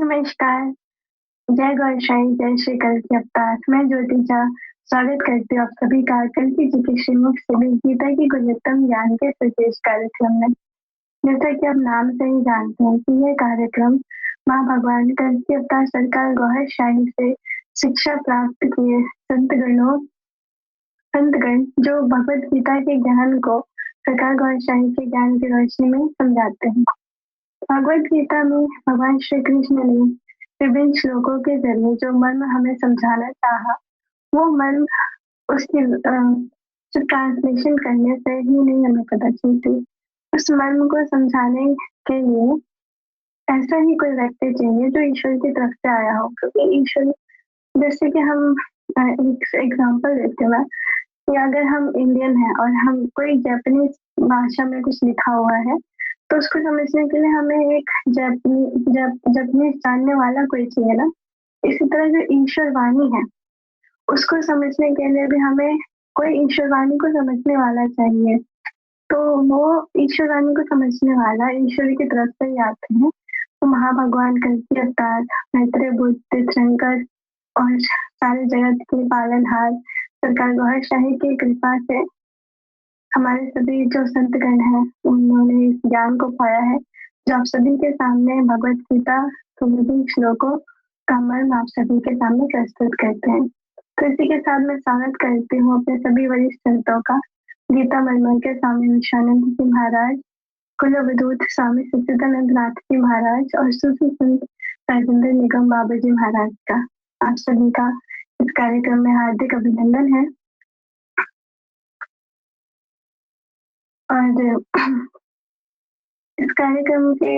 नमस्कार, जय गौरशाई, जय श्री कल्कि अवतार। मैं ज्योति झा स्वागत करती हूँ आप सभी का कल्कि जी के श्रीमुख से भी गीता की गुणवत्तम ज्ञान के इस विशेष कार्यक्रम में। जैसा कि आप नाम से ही जानते हैं कि यह कार्यक्रम माँ भगवान कल्कि अवतार सरकार गौरशाही से शिक्षा प्राप्त किए संतगण जो भगवत गीता के ज्ञान को सरकार गौरशाही के ज्ञान की रोशनी में समझाते हैं। भगवत गीता में भगवान श्री कृष्ण ने विभिन्न श्लोकों के जरिए जो मर्म हमें समझाना चाहा, वो मर्म उसकी जो ट्रांसलेशन करने से ही नहीं हमें पता चलती। उस मर्म को समझाने के लिए ऐसा ही कोई व्यक्ति चाहिए जो ईश्वर की तरफ से आया हो, क्योंकि ईश्वर, जैसे कि हम एक एग्जाम्पल देते हैं कि अगर हम इंडियन हैं और हम कोई जापानीज भाषा में कुछ लिखा हुआ है तो उसको समझने के लिए हमें एक जापानीज जानने वाला कोई चाहिए ना। इसी तरह जो ईश्वर वाणी है उसको समझने के लिए भी हमें कोई ईश्वर वाणी को समझने वाला चाहिए। तो वो ईश्वर वाणी को समझने वाला ईश्वर की तरफ से ही आते हैं। तो महाभगवान कल्कि अवतार, मैत्रेय बुद्ध, तीर्थंकर और सारे जगत के पालनहार सरकार गौरशाही की कृपा से हमारे सभी जो संतगण हैं उन्होंने इस ज्ञान को पाया है, जो आप सभी के सामने भगवत गीता के विभिन्न श्लोकों का मर्म आप सभी के सामने प्रस्तुत करते हैं। तो इसी के साथ मैं स्वागत करती हूँ अपने सभी वरिष्ठ संतों का, गीता मर्मर के स्वामी विश्वानंद जी महाराज, कुल अवधूत स्वामी सच्चिदानंद नाथ जी महाराज और सूफी संत राजेंद्र निगम बाबा जी महाराज का। आप सभी का इस कार्यक्रम में हार्दिक अभिनंदन है। और इस कार्यक्रम के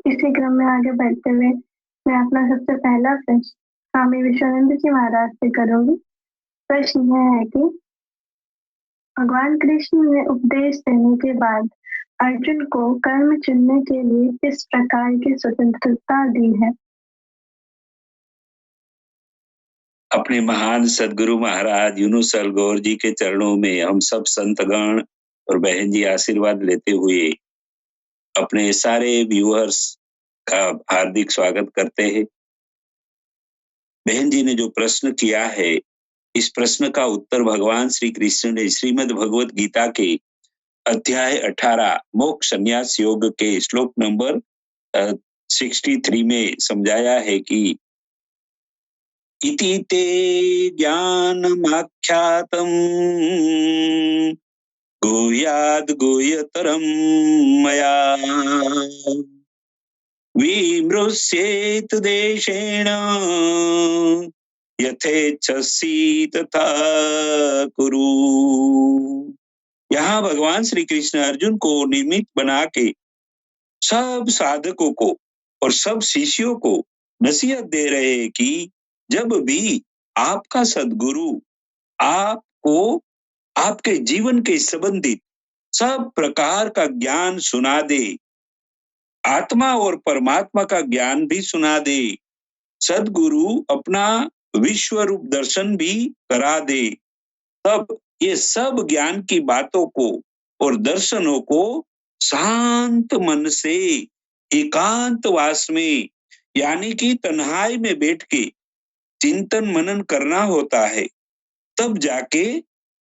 इसी क्रम में आगे बढ़ते हुए मैं अपना सबसे पहला प्रश्न स्वामी विश्वानंद जी महाराज से करूंगी। प्रश्न यह है कि भगवान कृष्ण ने उपदेश देने के बाद अर्जुन को कर्म चुनने के लिए किस प्रकार की स्वतंत्रता दी है? अपने महान सदगुरु महाराज यूनुसल गौर जी के चरणों में हम सब संतगण और बहन जी आशीर्वाद लेते हुए अपने सारे व्यूअर्स का हार्दिक स्वागत करते हैं। बहन जी ने जो प्रश्न किया है, इस प्रश्न का उत्तर भगवान श्री कृष्ण ने श्रीमद् भगवत गीता के अध्याय 18 मोक्ष संन्यास योग के श्लोक नंबर 63 में समझाया है कि इति ते ज्ञानमाख्यातम् गुह्याद् गुह्यतरं मया विमृश्येत देशेन यथेच्छसि तथा कुरु। यहाँ भगवान श्री कृष्ण अर्जुन को निमित्त बना के सब साधकों को और सब शिष्यों को नसीहत दे रहे हैं कि जब भी आपका सद्गुरु आपको आपके जीवन के संबंधित सब प्रकार का ज्ञान सुना दे, आत्मा और परमात्मा का ज्ञान भी सुना दे, सद्गुरु अपना विश्व रूप दर्शन भी करा दे, तब ये सब ज्ञान की बातों को और दर्शनों को शांत मन से एकांतवास में यानी कि तन्हाई में बैठ के चिंतन मनन करना होता है। तब जाके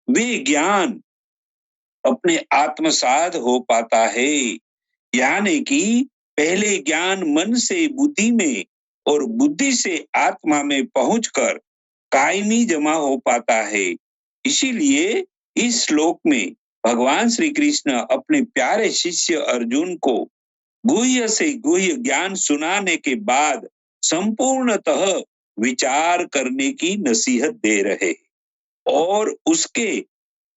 वे ज्ञान अपने आत्मसात हो पाता है। यानी कि पहले ज्ञान मन से बुद्धि में और बुद्धि से आत्मा में पहुंचकर कायमी जमा हो पाता है। इसीलिए इस श्लोक में भगवान श्री कृष्ण अपने प्यारे शिष्य अर्जुन को गुह्य से गुह्य ज्ञान सुनाने के बाद संपूर्णतः विचार करने की नसीहत दे रहे और उसके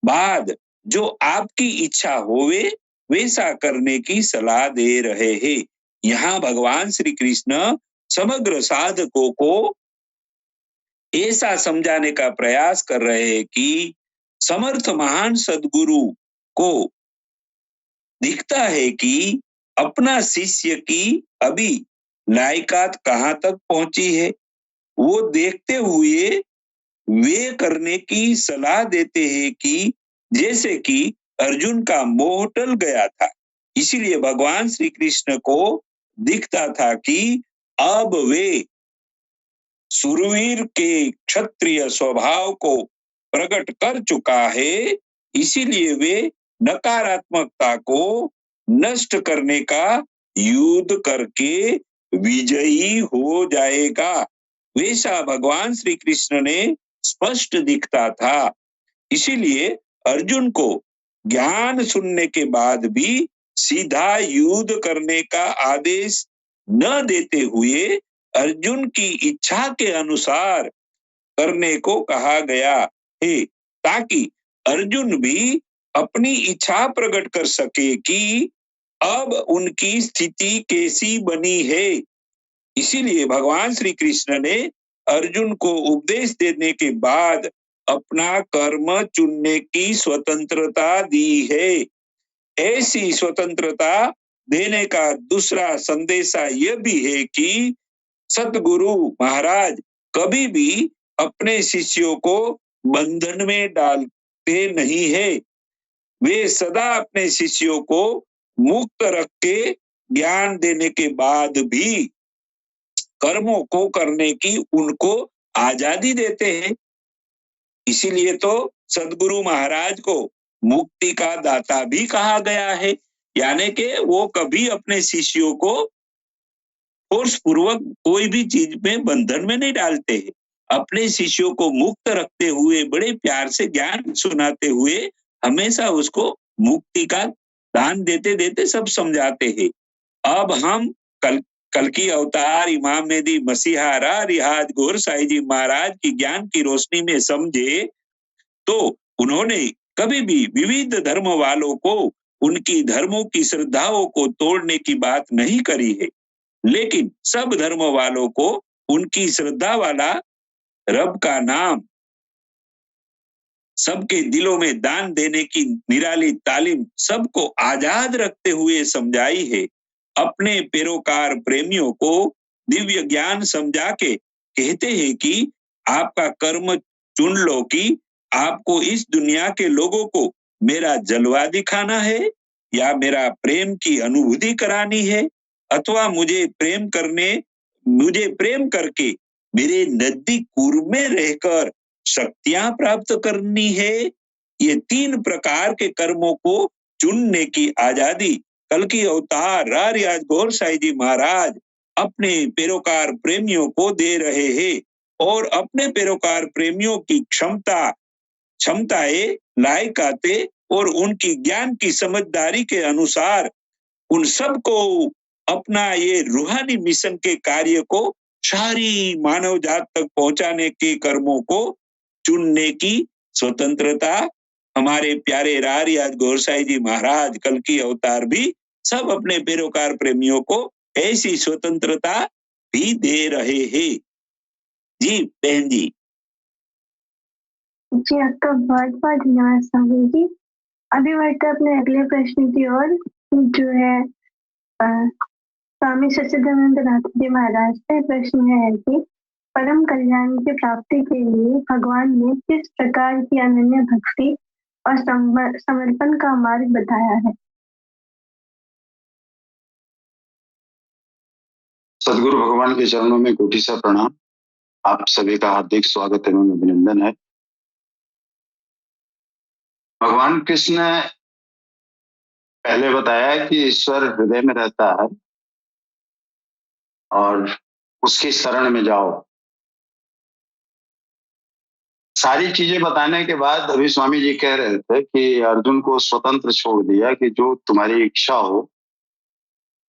बाद जो आपकी इच्छा होवे वैसा करने की सलाह दे रहे हैं। यहाँ भगवान श्री कृष्ण समग्र साधकों को ऐसा समझाने का प्रयास कर रहे हैं कि समर्थ महान सद्गुरु को दिखता है कि अपना शिष्य की अभी लायकात कहाँ तक पहुंची है, वो देखते हुए वे करने की सलाह देते हैं कि जैसे कि अर्जुन का मोह टल गया था, इसीलिए भगवान श्री कृष्ण को दिखता था कि अब वे सुरवीर के क्षत्रिय स्वभाव को प्रकट कर चुका है, इसीलिए वे नकारात्मकता को नष्ट करने का युद्ध करके विजयी हो जाएगा। वैसा भगवान श्री कृष्ण ने स्पष्ट दिखता था। इसीलिए अर्जुन को ज्ञान सुनने के बाद भी सीधा युद्ध करने का आदेश न देते हुए अर्जुन की इच्छा के अनुसार करने को कहा गया है, ताकि अर्जुन भी अपनी इच्छा प्रकट कर सके कि अब उनकी स्थिति कैसी बनी है। इसीलिए भगवान श्री कृष्ण ने अर्जुन को उपदेश देने के बाद अपना कर्म चुनने की स्वतंत्रता दी है। ऐसी स्वतंत्रता देने का दूसरा संदेशा यह भी है कि सतगुरु महाराज कभी भी अपने शिष्यों को बंधन में डालते नहीं है। वे सदा अपने शिष्यों को मुक्त रख के ज्ञान देने के बाद भी कर्मों को करने की उनको आजादी देते हैं। इसीलिए तो सदगुरु महाराज को मुक्ति का दाता भी कहा गया है, यानी कि वो कभी अपने शिष्यों को फोर्स पूर्वक कोई भी चीज में बंधन में नहीं डालते हैं। अपने शिष्यों को मुक्त रखते हुए बड़े प्यार से ज्ञान सुनाते हुए हमेशा उसको मुक्ति का दान देते देते सब समझाते हैं। अब हम कल की अवतार इमाम मेहदी मसीहा रिहाज गौर साई जी महाराज की ज्ञान की रोशनी में समझे तो उन्होंने कभी भी विविध धर्म वालों को उनकी धर्मों की श्रद्धाओं को तोड़ने की बात नहीं करी है, लेकिन सब धर्म वालों को उनकी श्रद्धा वाला रब का नाम सबके दिलों में दान देने की निराली तालीम सबको आजाद रखते हुए समझाई है। अपने पैरोकार प्रेमियों को दिव्य ज्ञान समझा के कहते हैं कि आपका कर्म चुन लो कि आपको इस दुनिया के लोगों को मेरा जलवा दिखाना है या मेरा प्रेम की अनुभूति करानी है, अथवा मुझे प्रेम करके मेरे नजदीक पूर्व में रहकर शक्तियां प्राप्त करनी है। ये 3 प्रकार के कर्मों को चुनने की आजादी कल की अवतार रियाज गौर साई जी महाराज अपने पैरोकार प्रेमियों को दे रहे हैं और अपने पैरोकार प्रेमियों की क्षमताएं, लायकातें और उनकी ज्ञान की समझदारी के अनुसार उन सबको अपना ये रूहानी मिशन के कार्य को सारी मानव जात तक पहुंचाने के कर्मों को चुनने की स्वतंत्रता हमारे प्यारे रियाज गौर साई जी महाराज कल की अवतार भी सब अपने पैरोकार प्रेमियों को ऐसी स्वतंत्रता भी दे रहे हैं। जी बहन जी। जी आपका बहुत बहुत धन्यवाद स्वामी जी। अभी बढ़ते अपने अगले प्रश्न की ओर, जो है स्वामी सच्चिदानंद नाथ जी महाराज से प्रश्न है कि परम कल्याण की प्राप्ति के लिए भगवान ने किस प्रकार की अनन्य भक्ति और समर्पण का मार्ग बताया है। सदगुरु भगवान के चरणों में कोटि सा प्रणाम। आप सभी का हार्दिक स्वागत एवं अभिनंदन है। भगवान कृष्ण ने पहले बताया कि ईश्वर हृदय में रहता है और उसकी शरण में जाओ। सारी चीजें बताने के बाद अभी स्वामी जी कह रहे थे कि अर्जुन को स्वतंत्र छोड़ दिया कि जो तुम्हारी इच्छा हो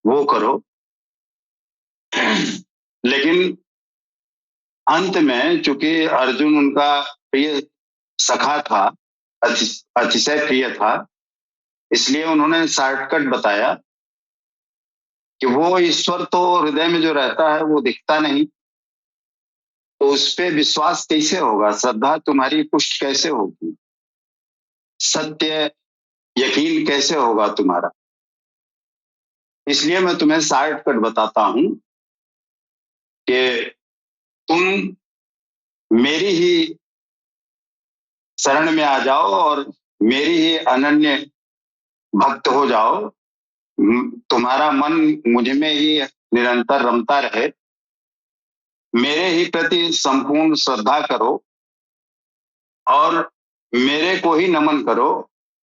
वो करो, लेकिन अंत में चूंकि अर्जुन उनका प्रिय सखा था, अतिशय प्रिय था, इसलिए उन्होंने शॉर्टकट बताया कि वो ईश्वर तो हृदय में जो रहता है वो दिखता नहीं, तो उस पे विश्वास कैसे होगा, श्रद्धा तुम्हारी पुष्ट कैसे होगी, सत्य यकीन कैसे होगा तुम्हारा। इसलिए मैं तुम्हें शॉर्टकट बताता हूं कि तुम मेरी ही शरण में आ जाओ और मेरी ही अनन्य भक्त हो जाओ। तुम्हारा मन मुझ में ही निरंतर रमता रहे मेरे ही प्रति संपूर्ण श्रद्धा करो और मेरे को ही नमन करो।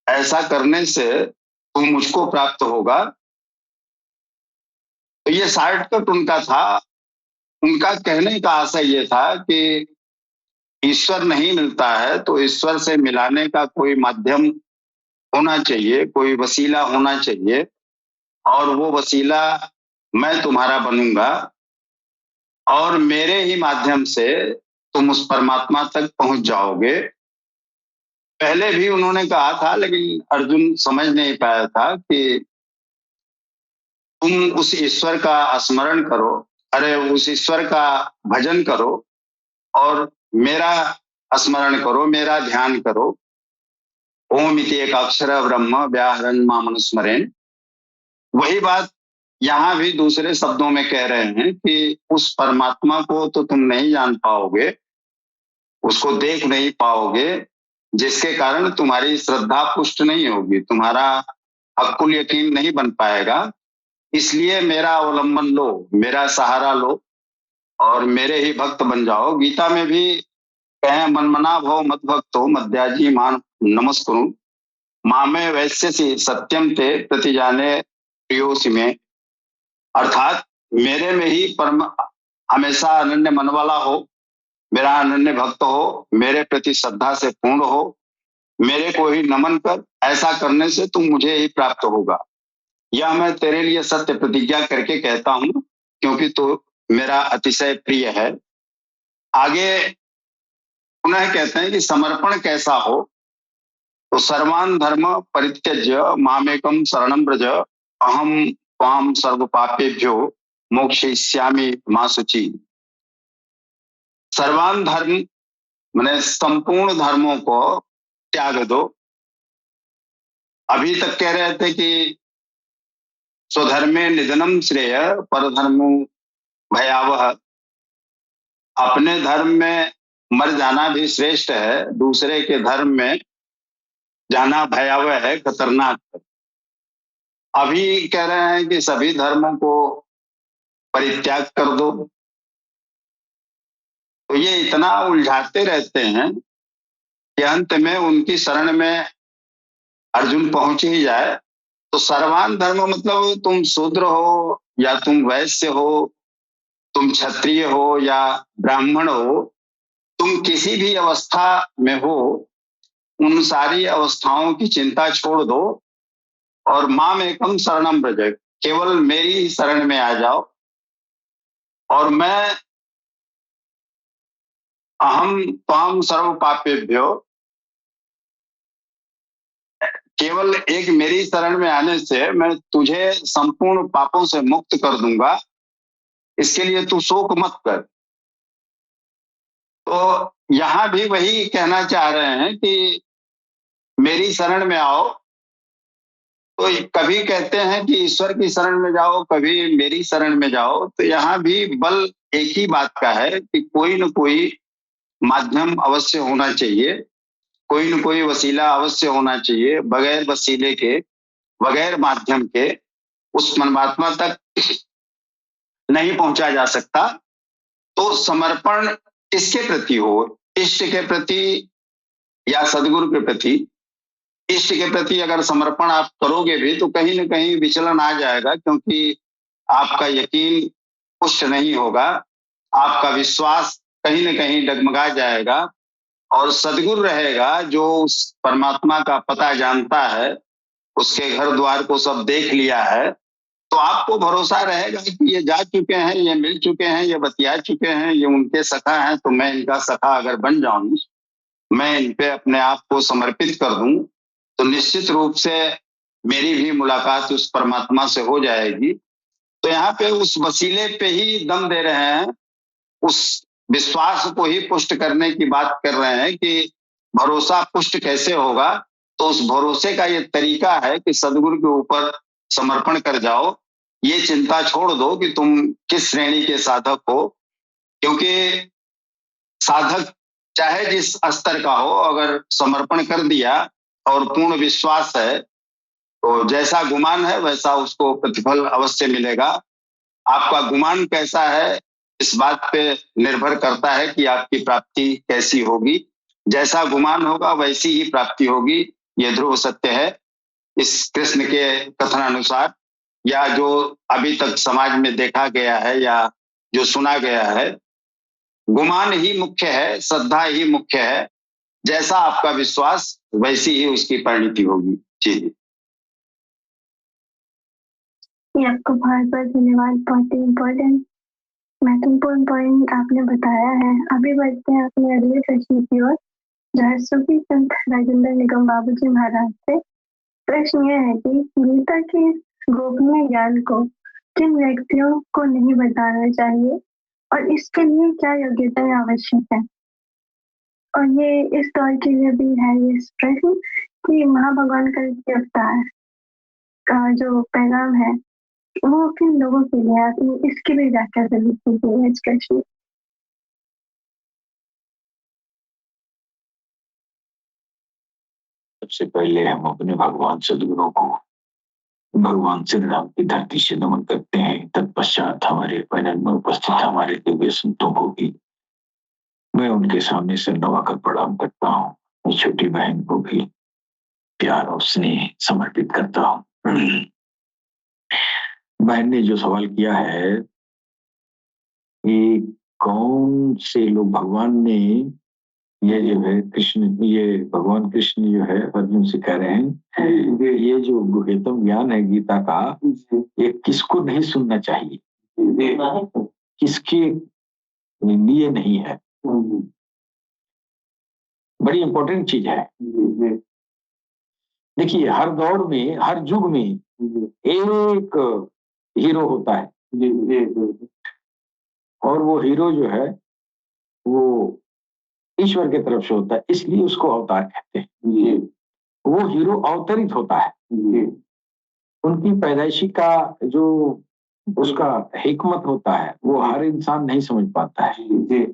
ऐसा करने से तुम मुझको प्राप्त होगा। तो ये शॉर्टकट उनका था। उनका कहने का आशय ये था कि ईश्वर नहीं मिलता है तो ईश्वर से मिलाने का कोई माध्यम होना चाहिए, कोई वसीला होना चाहिए, और वो वसीला मैं तुम्हारा बनूंगा और मेरे ही माध्यम से तुम उस परमात्मा तक पहुंच जाओगे। पहले भी उन्होंने कहा था, लेकिन अर्जुन समझ नहीं पाया था कि तुम उस ईश्वर का स्मरण करो, अरे उस ईश्वर का भजन करो और मेरा स्मरण करो, मेरा ध्यान करो। ओम इति एक अक्षर ब्रह्म व्याहरन् मामनुस्मरेन्। वही बात यहाँ भी दूसरे शब्दों में कह रहे हैं कि उस परमात्मा को तो तुम नहीं जान पाओगे, उसको देख नहीं पाओगे, जिसके कारण तुम्हारी श्रद्धा पुष्ट नहीं होगी, तुम्हारा अक्कुल यकीन नहीं बन पाएगा। इसलिए मेरा अवलंबन लो, मेरा सहारा लो और मेरे ही भक्त बन जाओ। गीता में भी कहें, मनमना भव मद भक्तो मध्याजी मान नमस्कुरु मामे वैश्यसि सत्यम ते प्रतिजाने प्रियोसि में। अर्थात मेरे में ही परम हमेशा अनन्य मन वाला हो, मेरा अनन्य भक्त हो, मेरे प्रति श्रद्धा से पूर्ण हो, मेरे को ही नमन कर। ऐसा करने से तुम मुझे ही प्राप्त होगा। यह मैं तेरे लिए सत्य प्रतिज्ञा करके कहता हूं, क्योंकि तो मेरा अतिशय प्रिय है। आगे पुनः कहते हैं कि समर्पण कैसा हो, तो सर्वान धर्म परित्यज्य मामेकम शरणं व्रज अहम त्वाम सर्व पापेभ्यो मोक्षयिष्यामि मा शुचि। सर्वान धर्म माने संपूर्ण धर्मों को त्याग दो। अभी तक कह रहे थे कि स्वधर्मे निधनम श्रेय परधर्मो भयावह। अपने धर्म में मर जाना भी श्रेष्ठ है, दूसरे के धर्म में जाना भयावह है, खतरनाक है। अभी कह रहे हैं कि सभी धर्मों को परित्याग कर दो। तो ये इतना उलझाते रहते हैं कि अंत में उनकी शरण में अर्जुन पहुंच ही जाए। तो सर्वान धर्म मतलब तुम शूद्र हो या तुम वैश्य हो, तुम क्षत्रिय हो या ब्राह्मण हो, तुम किसी भी अवस्था में हो, उन सारी अवस्थाओं की चिंता छोड़ दो और माम एकम शरणम व्रज, केवल मेरी ही शरण में आ जाओ। और मैं अहम त्वाम सर्व पापेभ्यो, केवल एक मेरी शरण में आने से मैं तुझे संपूर्ण पापों से मुक्त कर दूंगा। इसके लिए तू शोक मत कर। तो यहां भी वही कहना चाह रहे हैं कि मेरी शरण में आओ। तो कभी कहते हैं कि ईश्वर की शरण में जाओ, कभी मेरी शरण में जाओ। तो यहाँ भी बल एक ही बात का है कि कोई न कोई माध्यम अवश्य होना चाहिए, कोई न कोई वसीला अवश्य होना चाहिए। बगैर वसीले के, बगैर माध्यम के उस परमात्मा तक नहीं पहुंचा जा सकता। तो समर्पण किसके प्रति हो, इष्ट के प्रति या सदगुरु के प्रति। इष्ट के प्रति अगर समर्पण आप करोगे भी तो कहीं न कहीं विचलन आ जाएगा, क्योंकि आपका यकीन पुष्ट नहीं होगा, आपका विश्वास कहीं न कहीं डगमगा जाएगा। और सदगुरु रहेगा जो उस परमात्मा का पता जानता है, उसके घर द्वार को सब देख लिया है, तो आपको भरोसा रहेगा कि ये जा चुके हैं, ये मिल चुके हैं, ये बतिया चुके हैं, ये उनके सखा हैं, तो मैं इनका सखा अगर बन जाऊं, मैं इन पे अपने आप को समर्पित कर दूं, तो निश्चित रूप से मेरी भी मुलाकात उस परमात्मा से हो जाएगी। तो यहाँ पे उस वसीले पे ही दम दे रहे हैं, उस विश्वास को ही पुष्ट करने की बात कर रहे हैं कि भरोसा पुष्ट कैसे होगा। तो उस भरोसे का ये तरीका है कि सदगुरु के ऊपर समर्पण कर जाओ। ये चिंता छोड़ दो कि तुम किस श्रेणी के साधक हो, क्योंकि साधक चाहे जिस स्तर का हो, अगर समर्पण कर दिया और पूर्ण विश्वास है तो जैसा गुमान है वैसा उसको प्रतिफल अवश्य मिलेगा। आपका गुमान कैसा है इस बात पे निर्भर करता है कि आपकी प्राप्ति कैसी होगी। जैसा गुमान होगा वैसी ही प्राप्ति होगी, ये ध्रुव सत्य है। इस कृष्ण के कथनानुसार या जो अभी तक समाज में देखा गया है या जो सुना गया है, गुमान ही मुख्य है, श्रद्धा ही मुख्य है। जैसा आपका विश्वास वैसी ही उसकी परिणति होगी। जी ये आपको बहुत बहुत धन्यवाद, बहुत ही इम्पोर्टेंट महत्वपूर्ण पॉइंट आपने बताया है। अभी बढ़ते हैं अपने अगले प्रश्न की ओर, जो है सूफी संत राजेंद्र निगम बाबू जी महाराज से। प्रश्न यह है कि गीता के गोपनीय ज्ञान को किन व्यक्तियों को नहीं बताना चाहिए और इसके लिए क्या योग्यताएं आवश्यक है। और ये इस दौर के लिए भी है ये प्रश्न कि महाभगवान का ये अवतार का जो पैगाम है वो किन लोगों के लिए, आपने इसकी भी व्याख्या जरूर कीजिए इस प्रश्न। सबसे पहले हम अपने भगवान सदगुरु को भगवान श्री राम की धरती से नमन करते हैं। तत्पश्चात हमारे पैनल में उपस्थित हमारे दिव्य संतों को भी मैं उनके सामने से नवाकर प्रणाम करता हूँ। मैं छोटी बहन को भी प्यार और स्नेह समर्पित करता हूँ। बहन ने जो सवाल किया है कि कौन से लोग भगवान ने ये जो है कृष्ण, ये भगवान कृष्ण जो है अर्जुन से कह रहे हैं ये जो गुह्यतम ज्ञान है गीता का, ये किसको नहीं सुनना चाहिए, किसके लिए नहीं है। बड़ी इंपॉर्टेंट चीज है। देखिए हर दौर में, हर युग में एक हीरो होता है और वो हीरो जो है वो ईश्वर की तरफ से होता है, इसलिए उसको अवतार कहते हैं। वो हीरो अवतरित होता है। उनकी पैदाइशी का जो उसका हिकमत होता है वो हर इंसान नहीं समझ पाता है।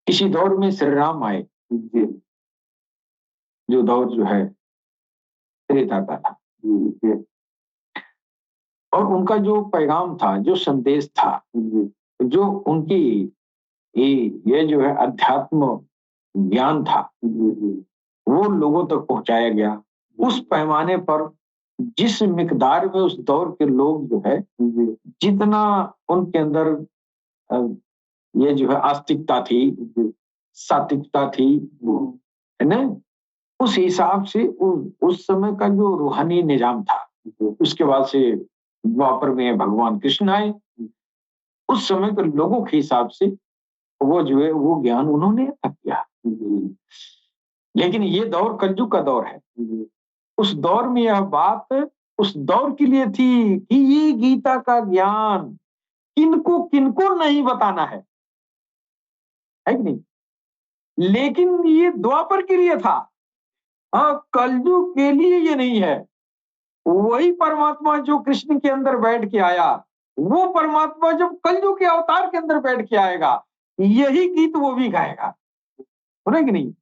किसी दौर में श्री राम आए, जो दौर जो है त्रेता का था, और उनका जो पैगाम था, जो संदेश था, जो उनकी ये जो है अध्यात्म ज्ञान था, वो लोगों तक पहुंचाया गया। उस पैमाने पर जिस मिकदार में उस दौर के लोग जो है जितना उनके अंदर ये जो है आस्तिकता थी, सात्विकता थी, है ना, उस हिसाब से उस समय का जो रूहानी निजाम था, उसके बाद से द्वापर में भगवान कृष्ण आए, उस समय के लोगों के हिसाब से वो जो है वो ज्ञान उन्होंने किया। लेकिन ये दौर कलयुग का दौर है। उस दौर में यह बात उस दौर के लिए थी कि ये गीता का ज्ञान किनको किनको नहीं बताना है कि नहीं। लेकिन ये द्वापर के लिए था, हाँ, कलयुग के लिए ये नहीं है। वही परमात्मा जो कृष्ण के अंदर बैठ के आया, वो परमात्मा जब कलयुग के अवतार के अंदर बैठ के आएगा, यही गीत वो भी गाएगा, है कि नहीं।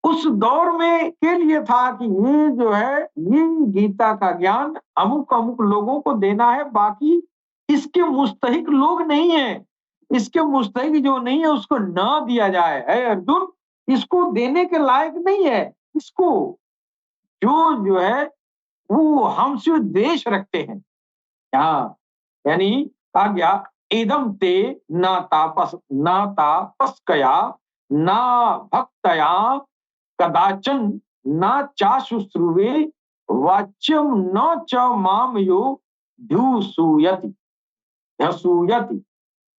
उस दौर में के लिए था कि ये जो है ये गीता का ज्ञान अमुक अमुक लोगों को देना है, बाकी इसके मुस्तहिक लोग नहीं है। इसके मुस्तहिक जो नहीं है उसको ना दिया जाए। अर्जुन, इसको देने के लायक नहीं है। इसको जो है वो हमसे द्वेष रखते हैं। हाँ, यानी कहा गया इदम ते ना तापस्कया ना भक्तया कदाचन न चाशुश्रुवे वाच्यम न च माम यो ध्यूसूयति।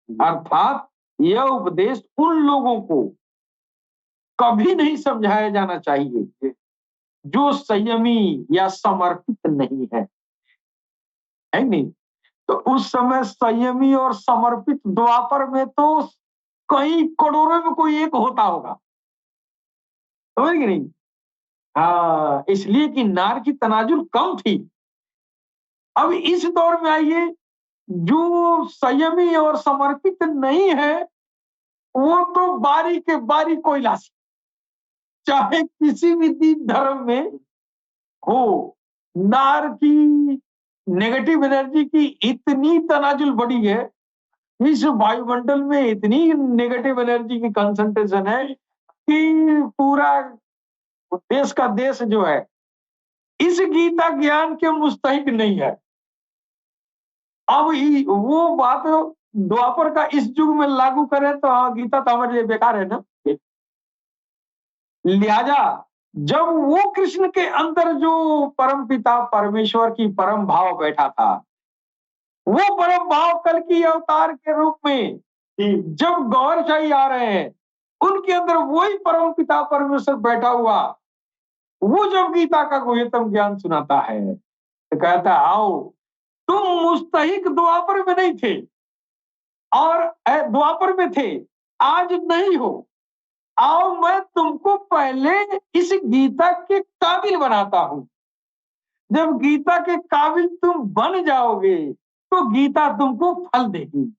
अर्थात यह उपदेश उन लोगों को कभी नहीं समझाया जाना चाहिए जो संयमी या समर्पित नहीं है नहीं। तो उस समय संयमी और समर्पित द्वापर में तो कई करोड़ों में कोई एक होता होगा, समझ गए नहीं। हाँ, इसलिए कि नार की तनाजुल कम थी। अब इस दौर में आइए, जो संयमी और समर्पित नहीं है वो तो बारी के बारी कोयलासी, चाहे किसी भी दीन धर्म में हो। नार की नेगेटिव एनर्जी की इतनी तनाजुल बढ़ी है इस वायुमंडल में इतनी नेगेटिव एनर्जी की कंसंट्रेशन है कि पूरा देश का देश जो है इस गीता ज्ञान के मुस्तहिक नहीं है। अब वो बात द्वापर का इस युग में लागू करें तो गीता तो हमारे लिए बेकार है ना। लिहाजा जब वो कृष्ण के अंदर जो परम पिता परमेश्वर की परम भाव बैठा था, वो परम भाव कल की अवतार के रूप में जब गौरशाही आ रहे हैं, उनके अंदर वही परम पिता परमेश्वर बैठा हुआ, वो जब गीता का गुह्यतम ज्ञान सुनाता है तो कहता है आओ, तुम मुस्तहिक द्वापर में नहीं थे और द्वापर में थे, आज नहीं हो, आओ मैं तुमको पहले इस गीता के काबिल बनाता हूं। जब गीता के काबिल तुम बन जाओगे तो गीता तुमको फल देगी।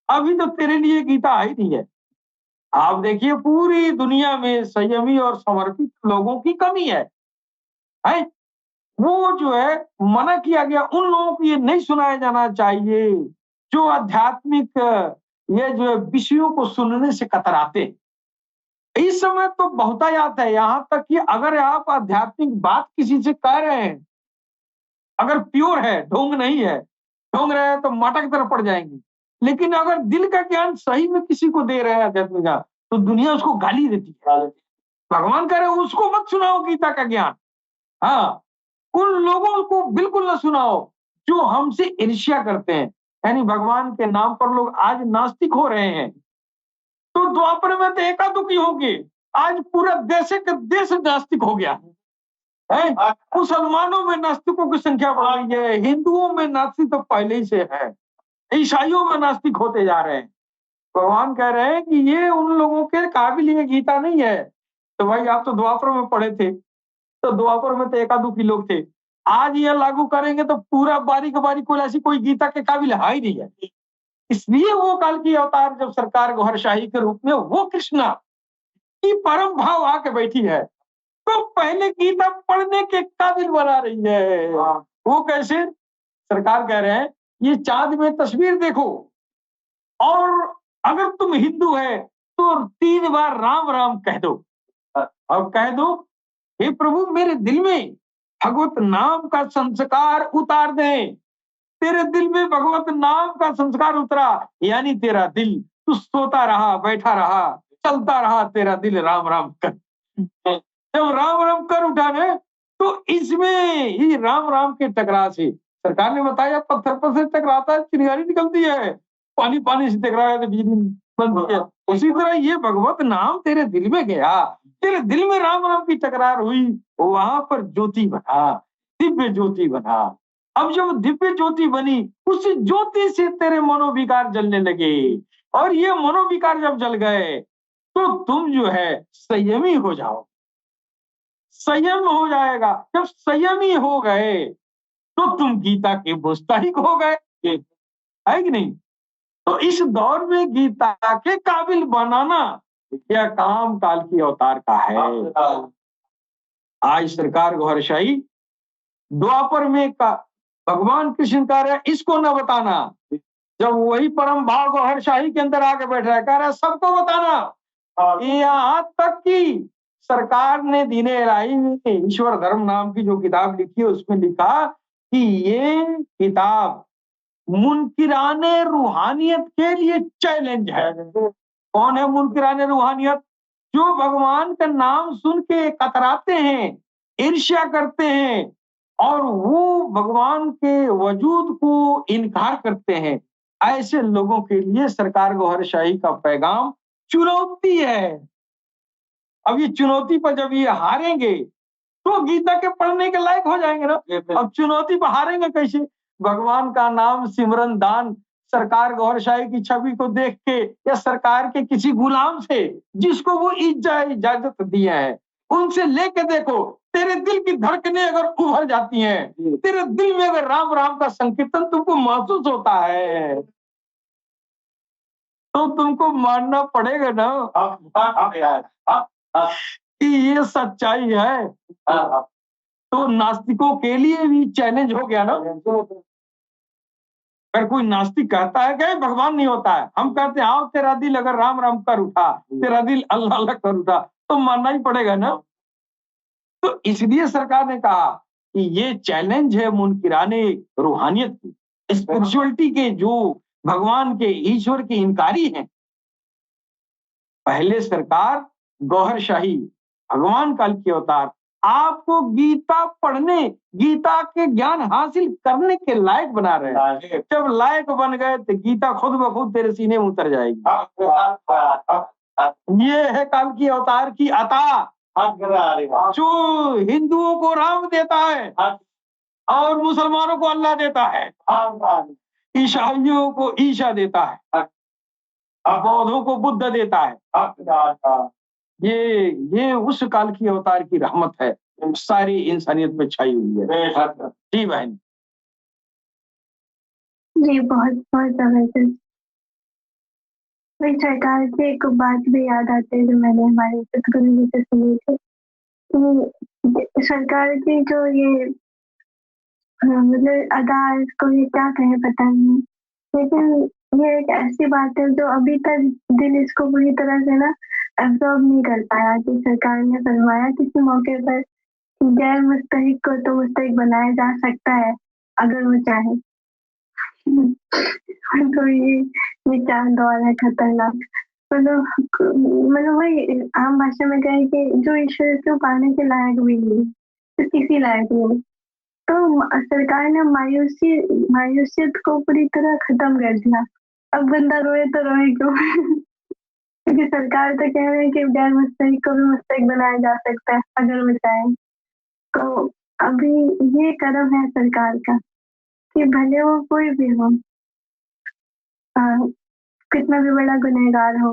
अभी तो तेरे लिए गीता आई नहीं है। आप देखिए पूरी दुनिया में संयमी और समर्पित लोगों की कमी है। वो जो है मना किया गया, उन लोगों को ये नहीं सुनाया जाना चाहिए जो आध्यात्मिक ये जो विषयों को सुनने से कतराते। इस समय तो बहुतायात है, यहाँ तक कि अगर आप आध्यात्मिक बात किसी से कह रहे हैं, अगर प्योर है, ढोंग नहीं है, ढोंग रहे हैं तो मटक तरफ पड़ जाएंगे। लेकिन अगर दिल का ज्ञान सही में किसी को दे रहे हैं आध्यात्मिक का, तो दुनिया उसको गाली देती है। भगवान कह रहे उसको मत सुनाओ गीता का ज्ञान। हाँ, उन लोगों को बिल्कुल न सुनाओ जो हमसे ईर्ष्या करते हैं। यानी भगवान के नाम पर लोग आज नास्तिक हो रहे हैं। तो द्वापर में तो एकादुकी होंगे, आज पूरा देश के देश नास्तिक हो गया है। मुसलमानों में नास्तिकों की संख्या बढ़ रही है, हिंदुओं में नास्तिक तो पहले ही से है, ईसाइयों में नास्तिक होते जा रहे हैं। भगवान कह रहे हैं कि ये उन लोगों के काबिल ये गीता नहीं है। तो भाई आप तो द्वापर में पढ़े थे, तो द्वापर में तो एकादुकी लोग थे, आज ये लागू करेंगे तो पूरा बारीक बारीक कोई ऐसी कोई गीता के काबिल है ही नहीं है। इसलिए वो काल की अवतार जब सरकार गौहरशाही के रूप में वो कृष्णा की परम भाव आके बैठी है, तो पहले गीता पढ़ने के काबिल बना रही है। वो कैसे? सरकार कह रहे हैं ये चांद में तस्वीर देखो, और अगर तुम हिंदू है तो 3 बार राम राम कह दो, और कह दो हे प्रभु मेरे दिल में भगवत नाम का संस्कार उतार दे। तेरे दिल में भगवत नाम का संस्कार उतरा, यानी तेरा दिल तू सोता रहा, बैठा रहा, चलता रहा, तेरा दिल राम राम कर। जब राम राम कर उठा ने तो इसमें ही राम राम के टकराव से, सरकार ने बताया पत्थर पर से टकराता है चिंगारी निकलती है, पानी पानी से टकराया तो बिजली बनती है। उसी तरह ये भगवत नाम तेरे दिल में गया, तेरे दिल में राम राम की टकरार हुई, वहां पर ज्योति बना, दिव्य ज्योति बना। अब जब दिव्य ज्योति बनी, उस ज्योति से तेरे मनोविकार जलने लगे, और ये मनोविकार जब जल गए तो तुम जो है संयमी हो जाओ, संयम हो जाएगा। जब संयमी हो गए तो तुम गीता के मुस्तहिक हो गए, है कि नहीं? तो इस दौर में गीता के काबिल बनाना यह काम काल की अवतार का है। आज सरकार गौहरशाही द्वापर में का भगवान कृष्ण कह रहे इसको न बताना, जब वही परम भाव गौहरशाही के अंदर आके बैठ रहा है, कह रहा है सबको बताना। यहाँ तक कि सरकार ने दीने इलाही में ईश्वर धर्म नाम की जो किताब लिखी है उसमें लिखा कि ये किताब मुनकिराने रूहानियत के लिए चैलेंज है। कौन है मुनकिराने रूहानियत? जो भगवान का नाम सुन के कतराते हैं, ईर्ष्या करते हैं, और वो भगवान के वजूद को इनकार करते हैं, ऐसे लोगों के लिए सरकार गौहरशाही का पैगाम चुनौती है। अब ये चुनौती पर जब ये हारेंगे तो गीता के पढ़ने के लायक हो जाएंगे ना। अब चुनौती पर हारेंगे कैसे? भगवान का नाम सिमरन दान सरकार गौहरशाही की छवि को देख के, या सरकार के किसी गुलाम से जिसको वो इजाजत दिया है, उनसे लेके देखो, तेरे दिल की धड़कनें अगर उभर जाती हैं, तेरे दिल में अगर राम राम का संकीर्तन तुमको महसूस होता है, तो तुमको मानना पड़ेगा ना कि ये सच्चाई है। तो नास्तिकों के लिए भी चैलेंज हो गया ना। अगर कोई नास्तिक कहता है कि भगवान नहीं होता है, हम कहते हैं आओ तेरा दिल अगर राम राम कर उठा, तेरा दिल अल्लाह अल्लाह कर उठा, तो मानना ही पड़ेगा ना। तो इसलिए सरकार ने कहा कि ये चैलेंज है मुनकिराने रूहानियत की, स्पिरिचुअलिटी के, जो भगवान के, ईश्वर के इनकारी हैं। पहले सरकार गौहरशाही, भगवान काल के अवतार आपको गीता पढ़ने, गीता के ज्ञान हासिल करने के लायक बना रहे हैं। जब लायक बन गए तो गीता खुद ब खुद तेरे सीने में उतर जाएगी। ये है काल की अवतार की अता, जो हिंदुओं को राम देता है और मुसलमानों को अल्लाह देता है, ईसाइयों को ईशा देता है, बौद्धों को बुद्ध देता है। ये उस काल की अवतार की रहमत है, सारी इंसानियत में छाई हुई है। जी बहन जी, बहुत बहुत जबरदस्त। वही सरकार की एक बात भी याद आती है जो मैंने हमारे सतगुरु जी से सुनी थी कि सरकार की जो ये मतलब अदा, इसको ये क्या कहे पता नहीं, लेकिन ये एक ऐसी बात है जो अभी तक दिल इसको पूरी तरह से ना एब्जॉर्ब नहीं कर पाया कि सरकार ने फरमाया किसी मौके पर गैर मुस्तहिक को तो मुस्तहिक बनाया जा सकता है अगर वो चाहे। तो ये क्या दौर है खतरनाक। मतलब वही आम भाषा में कहे कि जो ईश्वर को पाने के लायक भी नहीं, तो किसी लायक नहीं। तो सरकार ने मायूसियत को पूरी तरह खत्म कर दिया। अब बंदा रोए तो रोए क्यों? क्योंकि सरकार तो कह रहे हैं कि गैर मुस्तहिक को भी मुस्तहिक बनाया जा सकता है अगर वो चाहे। तो अभी ये कदम है सरकार का कि भले वो कोई भी हो, कितना भी बड़ा गुनहगार हो,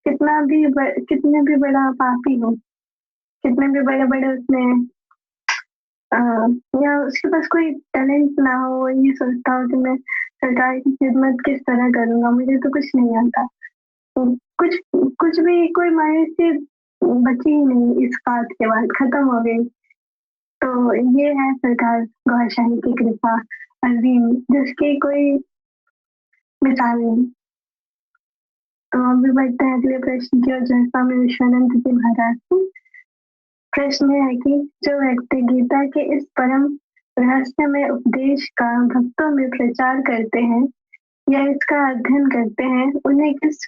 कितने भी बड़ा पापी हो, कितने भी बड़े बड़े उसमें या उसके पास कोई टैलेंट ना हो, ये सोचता हो कि मैं सरकार की खिदमत किस तरह करूंगा, मुझे तो कुछ नहीं आता, तो कुछ भी कोई मायूसी बची ही नहीं इस बात के बाद, खत्म हो गई। तो ये है सरकार गौरशाही की कृपा अजीम, जिसकी कोई मिसाल नहीं। तो अभी बढ़ते हैं अगले प्रश्न की ओर, जो स्वामी विश्वानंद जी महाराज की। प्रश्न है कि जो व्यक्ति गीता के इस परम रहस्यमय उपदेश का भक्तों में प्रचार करते हैं या इसका अध्ययन करते हैं, उन्हें किस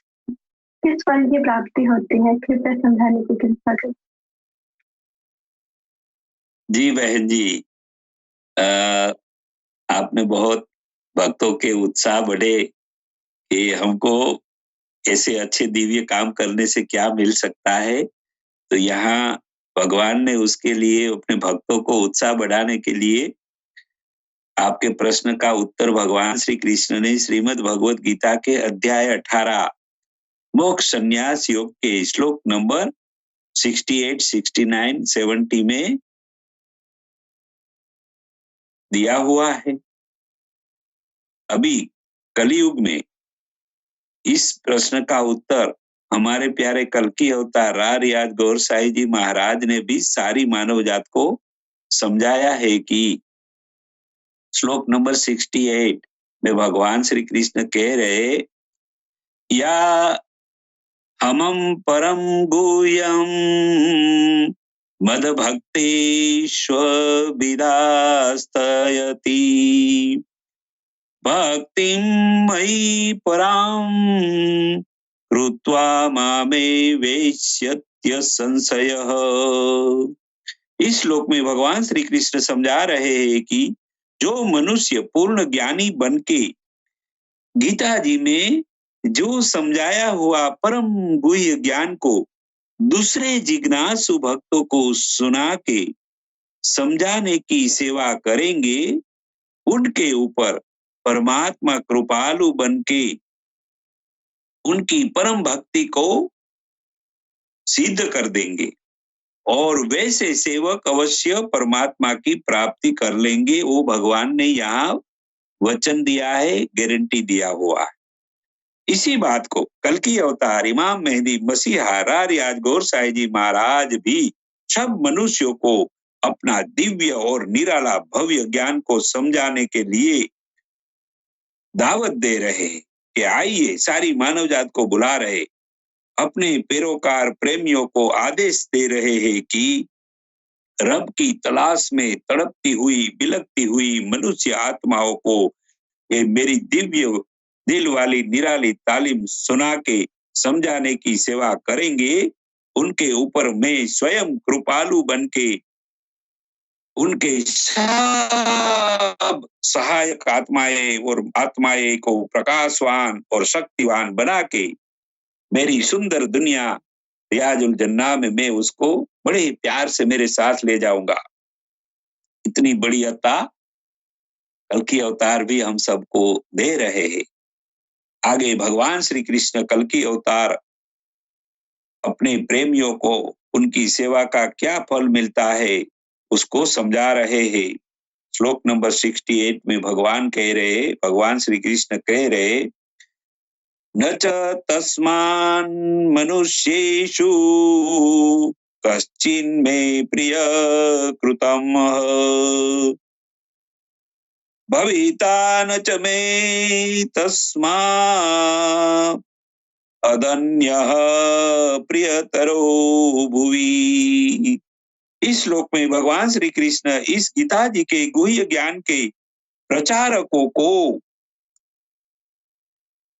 फल की प्राप्ति होती है? कृपया समझाने की कृपा करें। जी बहन जी, आपने बहुत भक्तों के उत्साह बढ़े कि हमको ऐसे अच्छे दिव्य काम करने से क्या मिल सकता है। तो यहाँ भगवान ने उसके लिए अपने भक्तों को उत्साह बढ़ाने के लिए आपके प्रश्न का उत्तर भगवान श्री कृष्ण ने श्रीमद् भगवत गीता के अध्याय 18 मोक्ष संन्यास योग के श्लोक नंबर 68, 69, 70 में दिया हुआ है। अभी कलयुग में इस प्रश्न का उत्तर हमारे प्यारे कल्कि अवतार रारियाज गौर साई जी महाराज ने भी सारी मानव जात को समझाया है कि श्लोक नंबर 68 में भगवान श्री कृष्ण कह रहे, या हमम परम गुह्यम मद भक्तेष्वभिधास्तयति भक्तिं मयि परां कृत्वा मामे वेश्यत्य संशयः। इस श्लोक में भगवान श्री कृष्ण समझा रहे हैं कि जो मनुष्य पूर्ण ज्ञानी बनके गीता जी में जो समझाया हुआ परम गुह्य ज्ञान को दूसरे जिज्ञासु भक्तों को सुना के समझाने की सेवा करेंगे, उनके ऊपर परमात्मा कृपालु बनके उनकी परम भक्ति को सिद्ध कर देंगे और वैसे सेवक अवश्य परमात्मा की प्राप्ति कर लेंगे। वो भगवान ने यहाँ वचन दिया है, गारंटी दिया हुआ है। इसी बात को कल्कि अवतार इमाम मेहदी मसीहा रारियाज गौर साई जी महाराज भी सब मनुष्यों को अपना दिव्य और निराला भव्य ज्ञान को समझाने के लिए दावत दे रहे हैं कि आइए, सारी मानव जात को बुला रहे, अपने पैरोकार प्रेमियों को आदेश दे रहे हैं कि रब की तलाश में तड़पती हुई बिलखती हुई मनुष्य आत्माओं को ये मेरी दिव्य दिल वाली निराली तालीम सुना के समझाने की सेवा करेंगे। उनके ऊपर मैं स्वयं कृपालु बन के उनके सब सहायक आत्माएं को प्रकाशवान और शक्तिवान बना के मेरी सुंदर दुनिया रियाजुल जन्ना में मैं उसको बड़े प्यार से मेरे साथ ले जाऊंगा। इतनी बड़ी अता कल्कि अवतार भी हम सबको दे रहे हैं। आगे भगवान श्री कृष्ण कल्कि अवतार अपने प्रेमियों को उनकी सेवा का क्या फल मिलता है उसको समझा रहे हैं। श्लोक नंबर 68 में भगवान श्री कृष्ण कह रहे, न च तस्मान् मनुष्येषु कश्चिन्मे प्रिय कृतम् भविता न च मे तस्मा अदन्यः प्रियतरो भुवि। इस श्लोक में भगवान श्री कृष्ण इस गीता जी के गुह्य ज्ञान के प्रचारकों को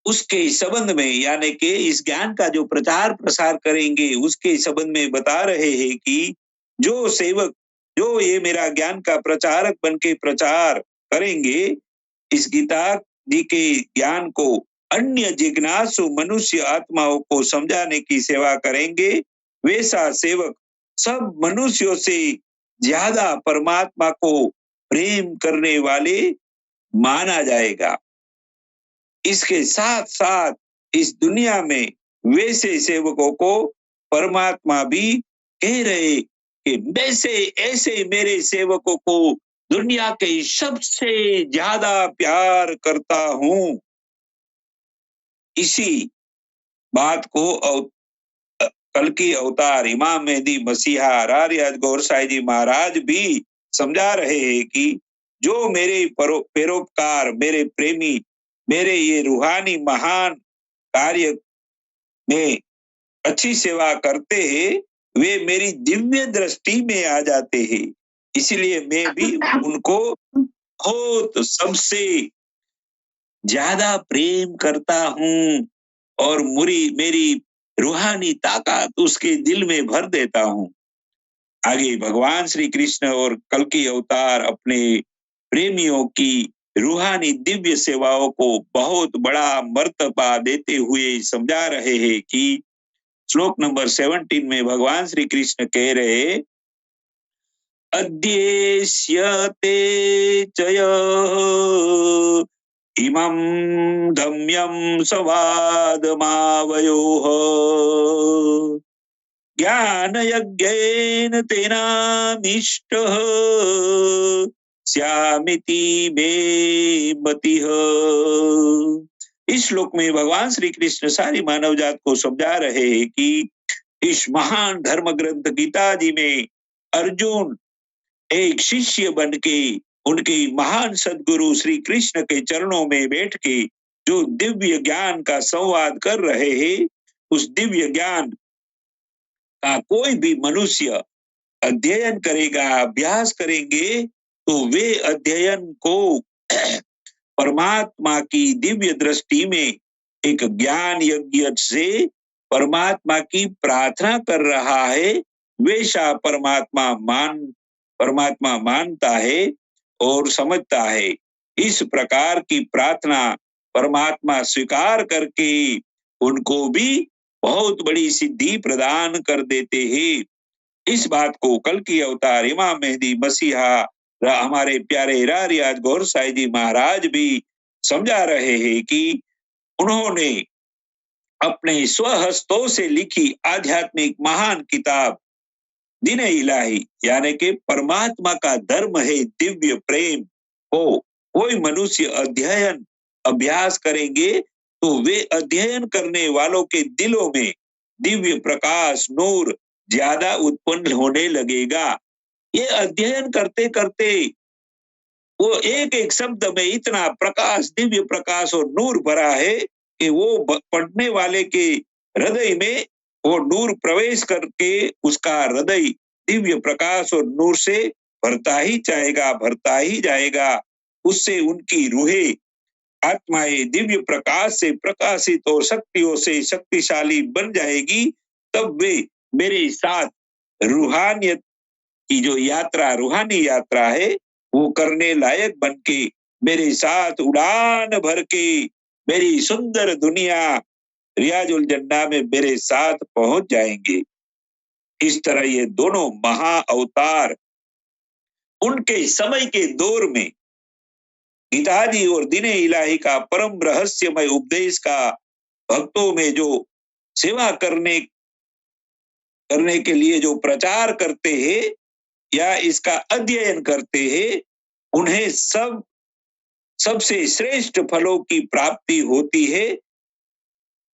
उसके संबंध में, यानी कि इस ज्ञान का जो प्रचार प्रसार करेंगे उसके संबंध में बता रहे हैं कि जो सेवक, जो ये मेरा ज्ञान का प्रचारक बन के प्रचार करेंगे, इस गीता जी के ज्ञान को अन्य जिज्ञासु मनुष्य आत्माओं को समझाने की सेवा करेंगे, वैसा सेवक सब मनुष्यों से ज्यादा परमात्मा को प्रेम करने वाले माना जाएगा। इसके साथ साथ इस दुनिया में वैसे सेवकों को परमात्मा भी कह रहे कि वैसे ऐसे मेरे सेवकों को दुनिया के सबसे ज्यादा प्यार करता हूं। इसी बात को कल्कि अवतार इमाम मेहदी मसीहा आरार्य गौर साई जी महाराज भी समझा रहे हैं कि जो मेरे परोपकार, मेरे प्रेमी, मेरे ये रूहानी महान कार्य में अच्छी सेवा करते हैं, वे मेरी दिव्य दृष्टि में आ जाते हैं। इसलिए मैं भी उनको बहुत सबसे ज्यादा प्रेम करता हूं और मेरी रूहानी ताकत उसके दिल में भर देता हूं। आगे भगवान श्री कृष्ण और कल्कि अवतार अपने प्रेमियों की रूहानी दिव्य सेवाओं को बहुत बड़ा मर्तबा देते हुए समझा रहे हैं कि श्लोक नंबर 17 में भगवान श्री कृष्ण कह रहे, अद्येष्यते चय इमं धम्यं सवादमावयोः ज्ञानयज्ञेन तेनामिष्टः स्यामिति मे मतिः। इस श्लोक में भगवान श्री कृष्ण सारी मानव जात को समझा रहे हैं कि इस महान धर्म ग्रंथ गीता जी में अर्जुन एक शिष्य बन के उनके महान सद्गुरु श्री कृष्ण के चरणों में बैठ के जो दिव्य ज्ञान का संवाद कर रहे हैं, उस दिव्य ज्ञान का कोई भी मनुष्य अध्ययन करेगा, अभ्यास करेंगे, तो वे अध्ययन को परमात्मा की दिव्य दृष्टि में एक ज्ञान यज्ञ से परमात्मा की प्रार्थना कर रहा है, वैसा परमात्मा मानता है और समझता है। इस प्रकार की प्रार्थना परमात्मा स्वीकार करके उनको भी बहुत बड़ी सिद्धि प्रदान कर देते हैं। इस बात को कल्कि अवतार इमाम मेहदी मसीहा हमारे प्यारे रारियाज गौर साई जी महाराज भी समझा रहे हैं कि उन्होंने अपने स्वहस्तों से लिखी आध्यात्मिक महान किताब दीन इलाही, यानी कि परमात्मा का धर्म है दिव्य प्रेम को कोई मनुष्य अध्ययन अभ्यास करेंगे तो वे अध्ययन करने वालों के दिलों में दिव्य प्रकाश नूर ज्यादा उत्पन्न होने लगेगा। ये अध्ययन करते करते वो एक एक शब्द में इतना प्रकाश, दिव्य प्रकाश और नूर भरा है कि वो पढ़ने वाले के हृदय में वो नूर प्रवेश करके उसका हृदय दिव्य प्रकाश और नूर से भरता ही जाएगा। उससे उनकी रूहें, आत्माएं दिव्य प्रकाश से प्रकाशित और शक्तियों से शक्तिशाली बन जाएगी। तब वे मेरे साथ रूहानियत की जो यात्रा, रूहानी यात्रा है, वो करने लायक बन के मेरे साथ उड़ान भर के मेरी सुंदर दुनिया रियाजुल जन्ना में मेरे साथ पहुंच जाएंगे। इस तरह ये दोनों महा अवतार उनके समय के दौर में गीताजी और दीने इलाही का परम रहस्यमय उपदेश का भक्तों में जो सेवा करने के लिए जो प्रचार करते हैं या इसका अध्ययन करते हैं, उन्हें सबसे श्रेष्ठ फलों की प्राप्ति होती है।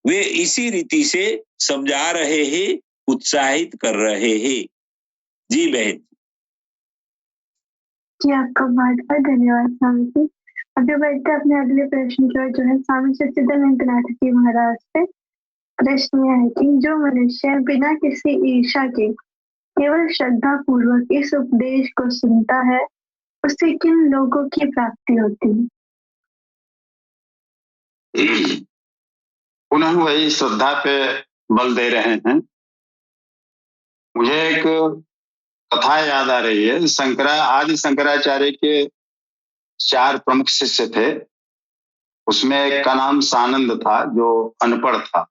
वे इसी रीति से समझा रहे हैं, उत्साहित कर रहे हैं। जी बहन जी, आपका बहुत बहुत धन्यवाद स्वामी जी। अभी बढ़ते अपने अगले प्रश्न की ओर, जो है स्वामी सच्चिदानंद जी महाराज से। प्रश्न यह है कि जो मनुष्य बिना किसी ईर्षा के केवल श्रद्धा पूर्वक इस उपदेश को सुनता है, उससे किन लोगों की प्राप्ति होती है? पुनः वही श्रद्धा पे बल दे रहे हैं। मुझे एक कथा याद आ रही है। आदि शंकराचार्य के 4 प्रमुख शिष्य थे। उसमें एक का नाम सानंद था, जो अनपढ़ था,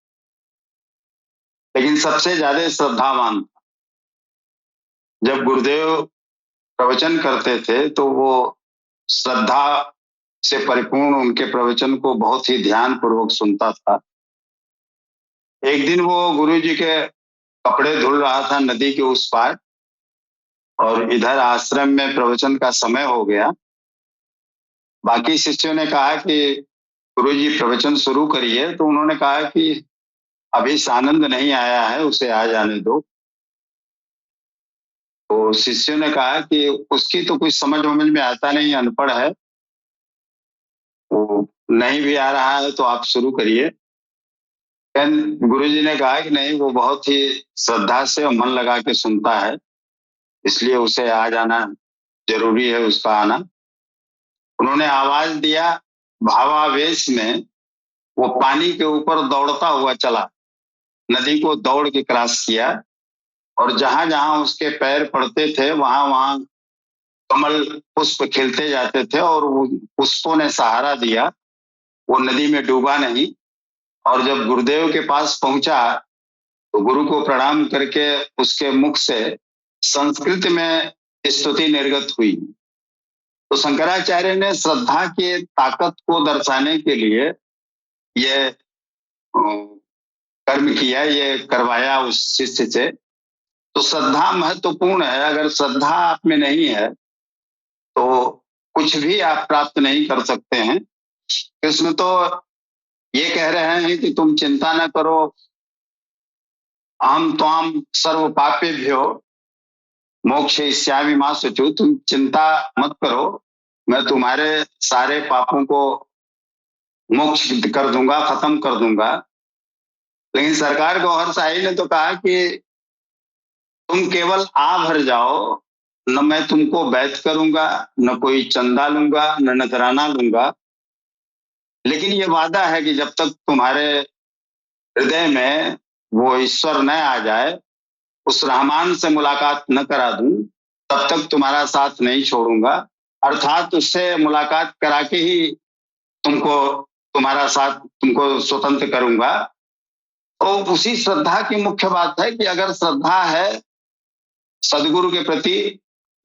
लेकिन सबसे ज्यादा श्रद्धावान था। जब गुरुदेव प्रवचन करते थे तो वो श्रद्धा से परिपूर्ण उनके प्रवचन को बहुत ही ध्यान पूर्वक सुनता था। एक दिन वो गुरुजी के कपड़े धुल रहा था नदी के उस पार, और इधर आश्रम में प्रवचन का समय हो गया। बाकी शिष्यों ने कहा कि गुरुजी प्रवचन शुरू करिए, तो उन्होंने कहा कि अभी सानंद नहीं आया है, उसे आ जाने दो। तो शिष्यों ने कहा कि उसकी तो कुछ समझ में आता नहीं, अनपढ़ है, वो नहीं भी आ रहा है, तो आप शुरू करिए। गुरुजी ने कहा कि नहीं, वो बहुत ही श्रद्धा से और मन लगा के सुनता है, इसलिए उसे आ जाना जरूरी है, उसका आना। उन्होंने आवाज दिया। भावावेश में वो पानी के ऊपर दौड़ता हुआ चला, नदी को दौड़ के क्रॉस किया, और जहां जहां उसके पैर पड़ते थे वहां वहां कमल पुष्प खिलते जाते थे, और वो पुष्पों ने सहारा दिया, वो नदी में डूबा नहीं। और जब गुरुदेव के पास पहुंचा तो गुरु को प्रणाम करके उसके मुख से संस्कृत में स्तुति निर्गत हुई। तो शंकराचार्य ने श्रद्धा की ताकत को दर्शाने के लिए ये कर्म किया, ये करवाया उस शिष्य से। तो श्रद्धा महत्वपूर्ण है। अगर श्रद्धा आप में नहीं है तो कुछ भी आप प्राप्त नहीं कर सकते हैं। कृष्ण तो ये कह रहे हैं कि तुम चिंता न करो, अहम त्वाम सर्व पापेभ्यो मोक्षयिष्यामि मा शुचि, तुम चिंता मत करो, मैं तुम्हारे सारे पापों को मोक्ष कर दूंगा, खत्म कर दूंगा। लेकिन सरकार गौहर शाही ने तो कहा कि तुम केवल आ भर जाओ, न मैं तुमको बैत करूंगा, न कोई चंदा लूंगा, न नजराना लूंगा, लेकिन ये वादा है कि जब तक तुम्हारे हृदय में वो ईश्वर न आ जाए, उस रहमान से मुलाकात न करा दूं, तब तक तुम्हारा साथ नहीं छोड़ूंगा। अर्थात उससे मुलाकात करा के ही तुम्हारा साथ, तुमको स्वतंत्र करूंगा। तो उसी श्रद्धा की मुख्य बात है कि अगर श्रद्धा है सदगुरु के प्रति,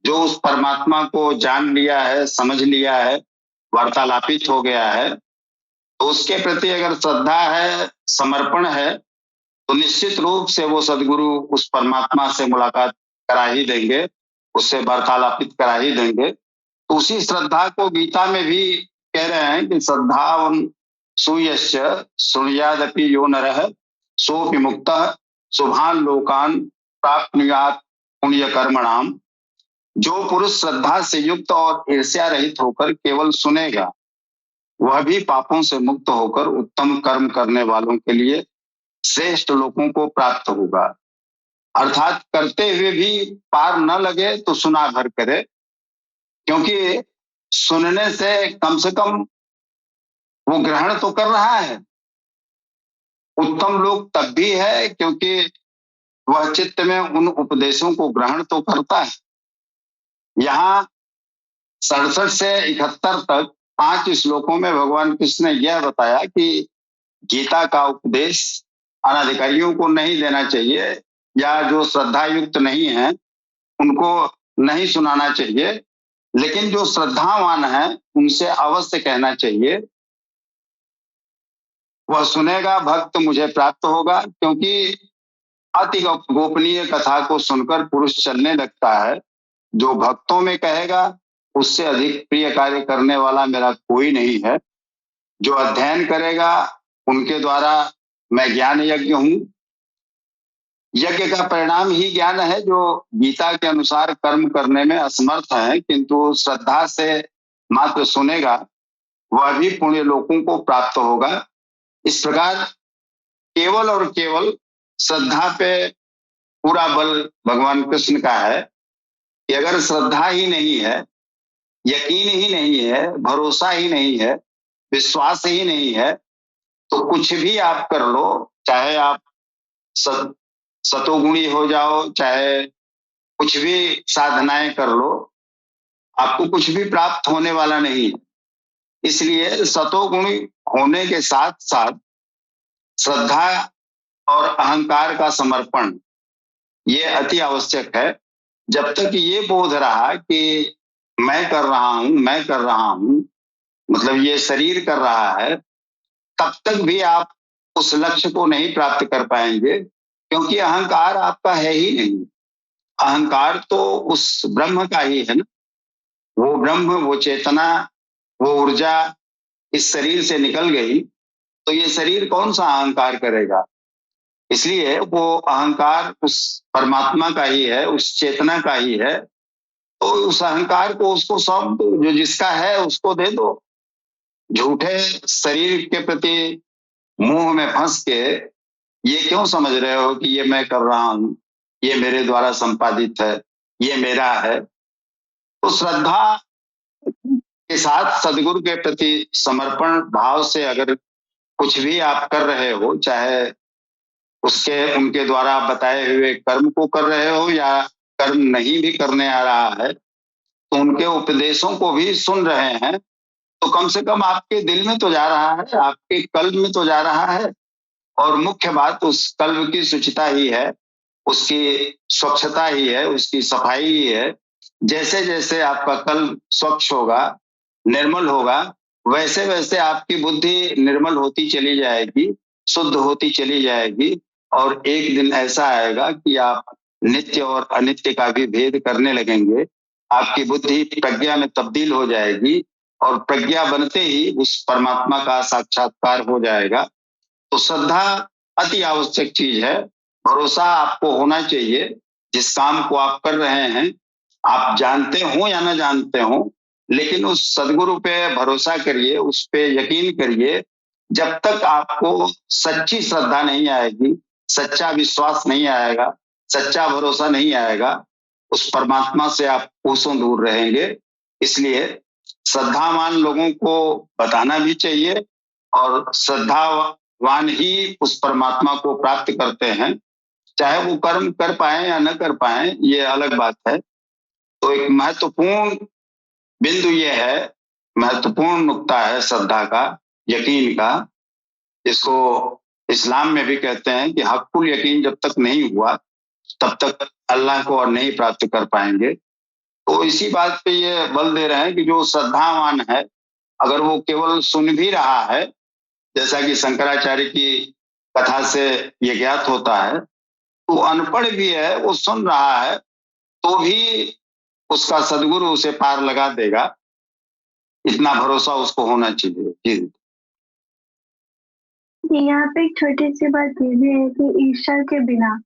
जो उस परमात्मा को जान लिया है, समझ लिया है, वार्तालापित हो गया है, तो उसके प्रति अगर श्रद्धा है, समर्पण है, तो निश्चित रूप से वो सदगुरु उस परमात्मा से मुलाकात करा ही देंगे, उससे वार्तालापित करा ही देंगे। तो उसी श्रद्धा को गीता में भी कह रहे हैं कि श्रद्धावन् सूयश्च शृणुयादपि यो नरः सोऽपि मुक्तः शुभान् लोकान् प्राप्नुयात् पुण्य कर्मणाम जो पुरुष श्रद्धा से युक्त और ईर्ष्या रहित होकर केवल सुनेगा, वह भी पापों से मुक्त होकर उत्तम कर्म करने वालों के लिए श्रेष्ठ लोगों को प्राप्त होगा। अर्थात करते हुए भी पार न लगे तो सुना भर करे, क्योंकि सुनने से कम वो ग्रहण तो कर रहा है। उत्तम लोग तब भी है क्योंकि वह चित्त में उन उपदेशों को ग्रहण तो करता है। यहाँ 67 से 71 तक 5 श्लोकों में भगवान कृष्ण ने यह बताया कि गीता का उपदेश अनाधिकारियों को नहीं देना चाहिए, या जो श्रद्धा युक्त नहीं है उनको नहीं सुनाना चाहिए, लेकिन जो श्रद्धावान है उनसे अवश्य कहना चाहिए। वह सुनेगा, भक्त मुझे प्राप्त होगा, क्योंकि अति गोपनीय कथा को सुनकर पुरुष चलने लगता है। जो भक्तों में कहेगा, उससे अधिक प्रिय कार्य करने वाला मेरा कोई नहीं है। जो अध्ययन करेगा, उनके द्वारा मैं ज्ञान यज्ञ हूं। यज्ञ का परिणाम ही ज्ञान है। जो गीता के अनुसार कर्म करने में असमर्थ है किंतु श्रद्धा से मात्र सुनेगा, वह भी पुण्य लोकों को प्राप्त होगा। इस प्रकार केवल और केवल श्रद्धा पे पूरा बल भगवान कृष्ण का है कि अगर श्रद्धा ही नहीं है, यकीन ही नहीं है, भरोसा ही नहीं है, विश्वास ही नहीं है, तो कुछ भी आप कर लो, चाहे आप सतोगुणी हो जाओ, चाहे कुछ भी साधनाएं कर लो, आपको कुछ भी प्राप्त होने वाला नहीं है। इसलिए सतोगुणी होने के साथ साथ श्रद्धा और अहंकार का समर्पण ये अति आवश्यक है। जब तक ये बोध रहा कि मैं कर रहा हूं, मतलब ये शरीर कर रहा है, तब तक भी आप उस लक्ष्य को नहीं प्राप्त कर पाएंगे, क्योंकि अहंकार आपका है ही नहीं। अहंकार तो उस ब्रह्म का ही है ना। वो ब्रह्म, वो चेतना, वो ऊर्जा इस शरीर से निकल गई तो ये शरीर कौन सा अहंकार करेगा। इसलिए वो अहंकार उस परमात्मा का ही है, उस चेतना का ही है। तो उस अहंकार को उसको सौंप दो, जो जिसका है उसको दे दो। झूठे शरीर के प्रति मोह में फंस के ये क्यों समझ रहे हो कि ये मैं कर रहा हूं, ये मेरे द्वारा संपादित है, ये मेरा है। तो श्रद्धा के साथ सदगुरु के प्रति समर्पण भाव से अगर कुछ भी आप कर रहे हो, चाहे उनके द्वारा बताए हुए कर्म को कर रहे हो या कर्म नहीं भी करने आ रहा है, तो उनके उपदेशों को भी सुन रहे हैं, तो कम से कम आपके दिल में तो जा रहा है, आपके कल्ब में तो जा रहा है। और मुख्य बात उस कल्ब की शुचिता ही है, उसकी स्वच्छता ही है, उसकी सफाई ही है। जैसे जैसे आपका कल्ब स्वच्छ होगा, निर्मल होगा, वैसे वैसे आपकी बुद्धि निर्मल होती चली जाएगी, शुद्ध होती चली जाएगी। और एक दिन ऐसा आएगा कि आप नित्य और अनित्य का भी भेद करने लगेंगे। आपकी बुद्धि प्रज्ञा में तब्दील हो जाएगी और प्रज्ञा बनते ही उस परमात्मा का साक्षात्कार हो जाएगा। तो श्रद्धा अति आवश्यक चीज है। भरोसा आपको होना चाहिए जिस काम को आप कर रहे हैं, आप जानते हो या ना जानते हो, लेकिन उस सदगुरु पे भरोसा करिए, उस पे यकीन करिए। जब तक आपको सच्ची श्रद्धा नहीं आएगी, सच्चा विश्वास नहीं आएगा, सच्चा भरोसा नहीं आएगा, उस परमात्मा से आप कोसों दूर रहेंगे। इसलिए श्रद्धावान लोगों को बताना भी चाहिए, और श्रद्धावान ही उस परमात्मा को प्राप्त करते हैं। चाहे वो कर्म कर पाए या न कर पाए, ये अलग बात है। तो एक महत्वपूर्ण बिंदु ये है, महत्वपूर्ण नुक्ता है श्रद्धा का, यकीन का। इसको इस्लाम में भी कहते हैं कि हक़्क़ुल यकीन जब तक नहीं हुआ तब तक अल्लाह को और नहीं प्राप्त कर पाएंगे। तो इसी बात पे ये बल दे रहे हैं कि जो श्रद्धावान है, अगर वो केवल सुन भी रहा है, जैसा कि शंकराचार्य की कथा से ये ज्ञात होता है, तो अनपढ़ भी है, वो सुन रहा है, तो भी उसका सदगुरु उसे पार लगा देगा। इतना भरोसा उसको होना चाहिए। जी यहाँ पे एक छोटी सी बात ये भी है कि ईश्वर के बिना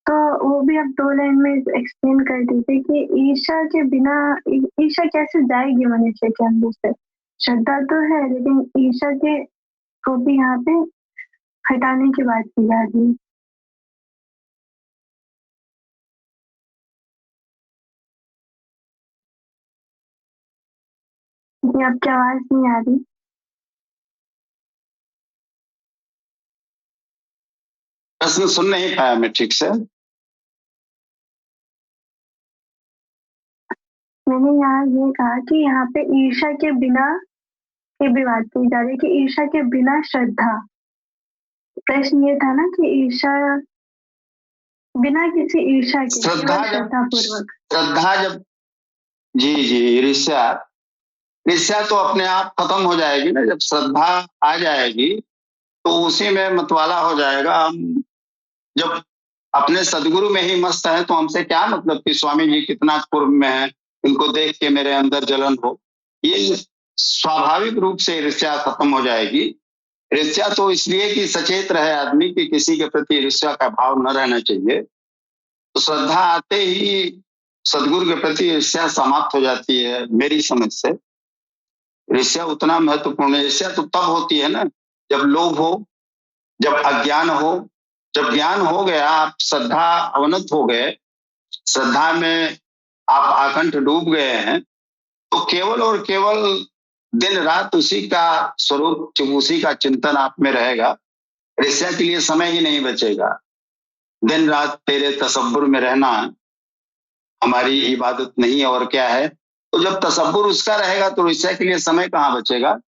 तो वो भी आप 2 लाइन में एक्सप्लेन कर दीजिए कि ईर्ष्या के बिना ईर्ष्या कैसे जाएगी मनुष्य के अंदर से? श्रद्धा तो है, लेकिन ईर्ष्या के को भी यहाँ पे हटाने की बात की जा रही है। जी, आपकी आवाज़ नहीं आ रही। प्रश्न सुन नहीं पाया मैं ठीक से। मैंने यहाँ ये कहा कि यहाँ पे ईर्ष्या के बिना की भी बात की जा रही है कि ईर्ष्या के बिना श्रद्धा। प्रश्न ये था ना कि ईर्ष्या बिना किसी ईर्ष्या के श्रद्धा केवल जब श्रद्धापूर्वक। श्रद्धा जब जी जी ईर्ष्या ईर्ष्या तो अपने आप खत्म हो जाएगी ना, जब श्रद्धा आ जाएगी तो उसी में मतवाला हो जाएगा। हम जब अपने सदगुरु में ही मस्त है तो हमसे क्या मतलब कि स्वामी जी कितना पूर्व में है, इनको देख के मेरे अंदर जलन हो। ये स्वाभाविक रूप से ईर्ष्या खत्म हो जाएगी। ईर्ष्या तो इसलिए कि सचेत रहे आदमी कि किसी के प्रति ईर्ष्या का भाव न रहना चाहिए। तो श्रद्धा आते ही सदगुरु के प्रति ईर्ष्या समाप्त हो जाती है मेरी समझ से। ईर्ष्या उतना महत्वपूर्ण है। ईर्ष्या तो तब होती है ना जब लोभ हो, जब अज्ञान हो। जब ज्ञान हो गया, आप श्रद्धा अवनत हो गए, श्रद्धा में आप आकंठ डूब गए हैं, तो केवल और केवल दिन रात उसी का स्वरूप, उसी का चिंतन आप में रहेगा। ईर्ष्या के लिए समय ही नहीं बचेगा। दिन रात तेरे तसब्बुर में रहना हमारी इबादत नहीं और क्या है। तो जब तसब्बुर उसका रहेगा तो ईर्ष्या के लिए समय कहाँ बचेगा।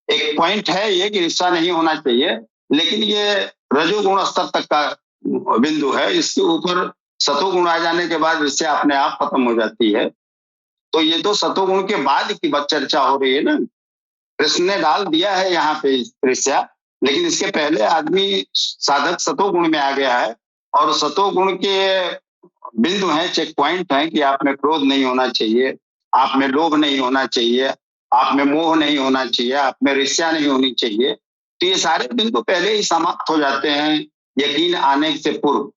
एक पॉइंट है ये कि ईर्ष्या नहीं होना चाहिए, लेकिन ये रजोगुण स्तर तक का बिंदु है। इसके ऊपर सतोगुण आ जाने के बाद ईर्ष्या अपने आप खत्म हो जाती है। तो ये तो सतोगुण के बाद की बात चर्चा हो रही है ना। कृष्ण ने डाल दिया है यहाँ पे ईर्ष्या, लेकिन इसके पहले आदमी साधक सतोगुण में आ गया है। और सतोगुण के बिंदु हैं, चेक पॉइंट हैं कि आप में क्रोध नहीं होना चाहिए, आप में लोभ नहीं होना चाहिए, आप में मोह नहीं होना चाहिए, आप में ईर्ष्या नहीं होनी चाहिए। तो ये सारे बिंदु पहले ही समाप्त हो जाते हैं यकीन आने से पूर्व।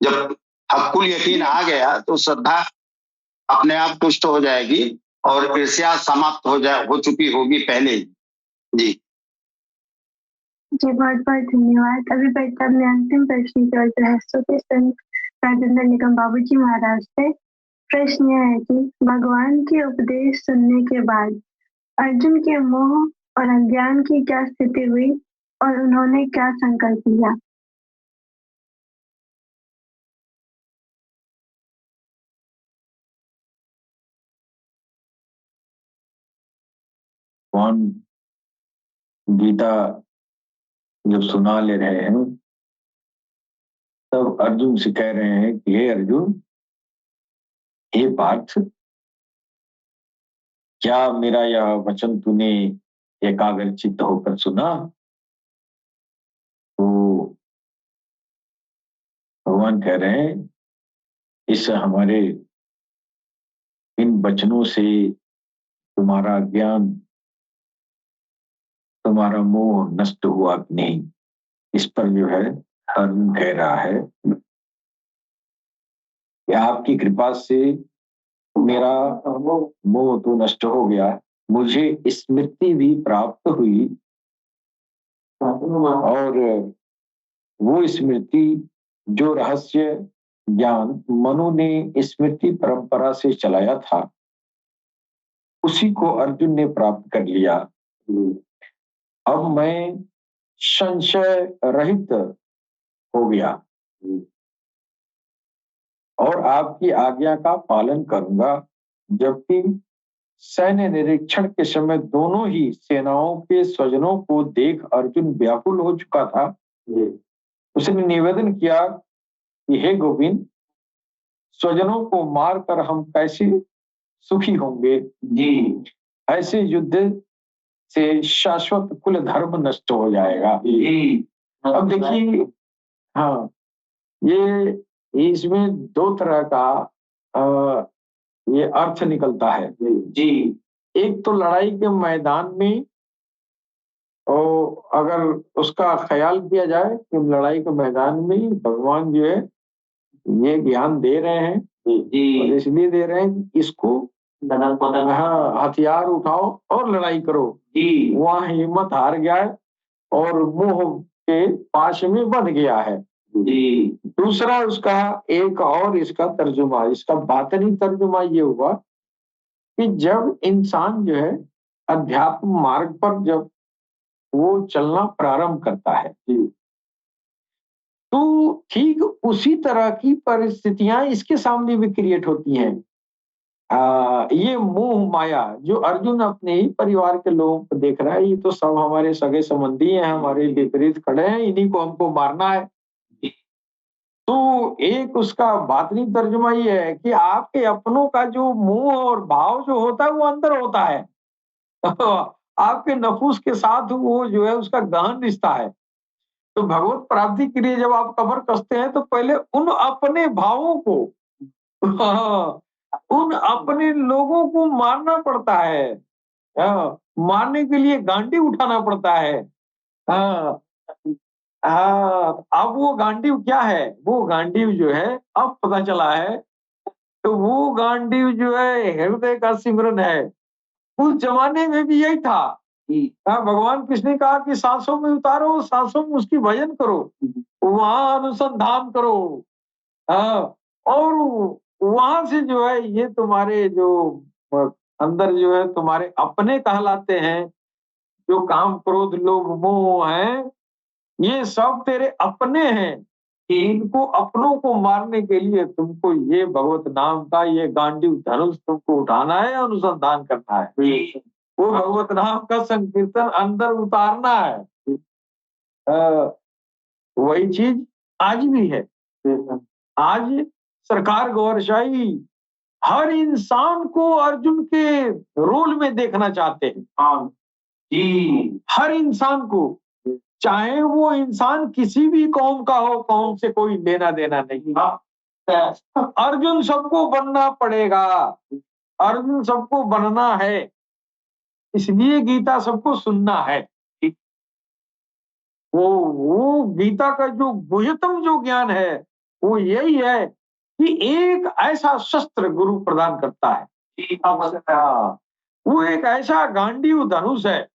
जब हक्कुल यकीन आ गया तो श्रद्धा अपने आप तुष्ट हो जाएगी और ईर्ष्या समाप्त हो चुकी होगी पहले ही। जी जी, बहुत-बहुत धन्यवाद। अभी बेटा अपने अंतिम प्रश्न की ओर रहस्य के संत राजेंद्र निगम बाबूजी महाराज से प्रश्न यह है कि भगवान के उपदेश सुनने के बाद अर्जुन के मोह और अज्ञान की क्या स्थिति हुई और उन्होंने क्या संकल्प लिया? भगवान गीता जब सुना ले रहे हैं तब अर्जुन से कह रहे हैं कि हे अर्जुन, हे पार्थ, क्या मेरा यह वचन तूने एकाग्रचित्त होकर सुना? तो भगवान कह रहे हैं, इस हमारे इन वचनों से तुम्हारा ज्ञान, तुम्हारा मोह नष्ट हुआ कि नहीं? इस पर जो है अर्जुन कह रहा है कि आपकी कृपा से मेरा मोह तो नष्ट हो गया, मुझे स्मृति भी प्राप्त हुई। और वो स्मृति जो रहस्य ज्ञान मनु ने स्मृति परंपरा से चलाया था, उसी को अर्जुन ने प्राप्त कर लिया। अब मैं संशय रहित हो गया और आपकी आज्ञा का पालन करूंगा। जबकि सैन्य निरीक्षण के समय दोनों ही सेनाओं के स्वजनों को देख अर्जुन व्याकुल हो चुका था। उसने निवेदन किया कि हे गोविंद, स्वजनों को मारकर हम कैसे सुखी होंगे? जी, ऐसे युद्ध से शाश्वत कुल धर्म नष्ट हो जाएगा। अब देखिए, हाँ, ये इसमें दो तरह का ये अर्थ निकलता है। जी, एक तो लड़ाई के मैदान में और अगर उसका ख्याल किया जाए कि लड़ाई के मैदान में भगवान जो है ये ज्ञान दे रहे हैं और इसलिए दे रहे हैं कि इसको हथियार उठाओ और लड़ाई करो। वहाँ हिम्मत हार गया है और मोह के पाश में बंध गया है। दूसरा उसका एक और इसका तर्जुमा, इसका बातनी तर्जुमा ये हुआ कि जब इंसान जो है अध्यात्म मार्ग पर जब वो चलना प्रारंभ करता है तो ठीक उसी तरह की परिस्थितियां इसके सामने भी क्रिएट होती हैं। ये मोह माया जो अर्जुन अपने ही परिवार के लोगों को देख रहा है, ये तो सब हमारे सगे संबंधी हैं, हमारे विपरीत खड़े हैं, इन्हीं को हमको मारना है। तो एक उसका बातनी तर्जुमा ये है कि आपके अपनों का जो मोह और भाव जो होता है वो अंदर होता है आपके नफूस के साथ वो जो है उसका गहन रिश्ता है। तो भगवत प्राप्ति के लिए जब आप कमर कसते हैं तो पहले उन अपने भावों को उन अपने लोगों को मारना पड़ता है। मारने के लिए गांडी उठाना पड़ता है। अब वो गांडीव क्या है? वो गांडीव जो है अब पता चला है तो वो गांडीव जो है हृदय का सिमरन है। उस जमाने में भी यही था। भगवान कृष्ण ने कहा कि सांसों में उतारो, सांसों में उसकी भजन करो, वहां अनुसंधान करो। और वहां से जो है ये तुम्हारे जो अंदर जो है तुम्हारे अपने कहलाते हैं, जो काम क्रोध लोभ मोह हैं, ये सब तेरे अपने हैं। इनको अपनों को मारने के लिए तुमको ये भगवत नाम का ये गांडीव धनुष तुमको उठाना है, अनुसंधान करना है। वो भगवत नाम का संकीर्तन अंदर उतारना है। वही चीज आज भी है। आज सरकार गौरशाही हर इंसान को अर्जुन के रोल में देखना चाहते हैं। हर इंसान को, चाहे वो इंसान किसी भी कौम का हो, कौम से कोई लेना देना नहीं। अर्जुन सबको बनना पड़ेगा, अर्जुन सबको बनना है, इसलिए गीता सबको सुनना है। वो गीता का जो गुह्यतम जो ज्ञान है वो यही है कि एक ऐसा शस्त्र गुरु प्रदान करता है। वो एक ऐसा गांडीव धनुष है,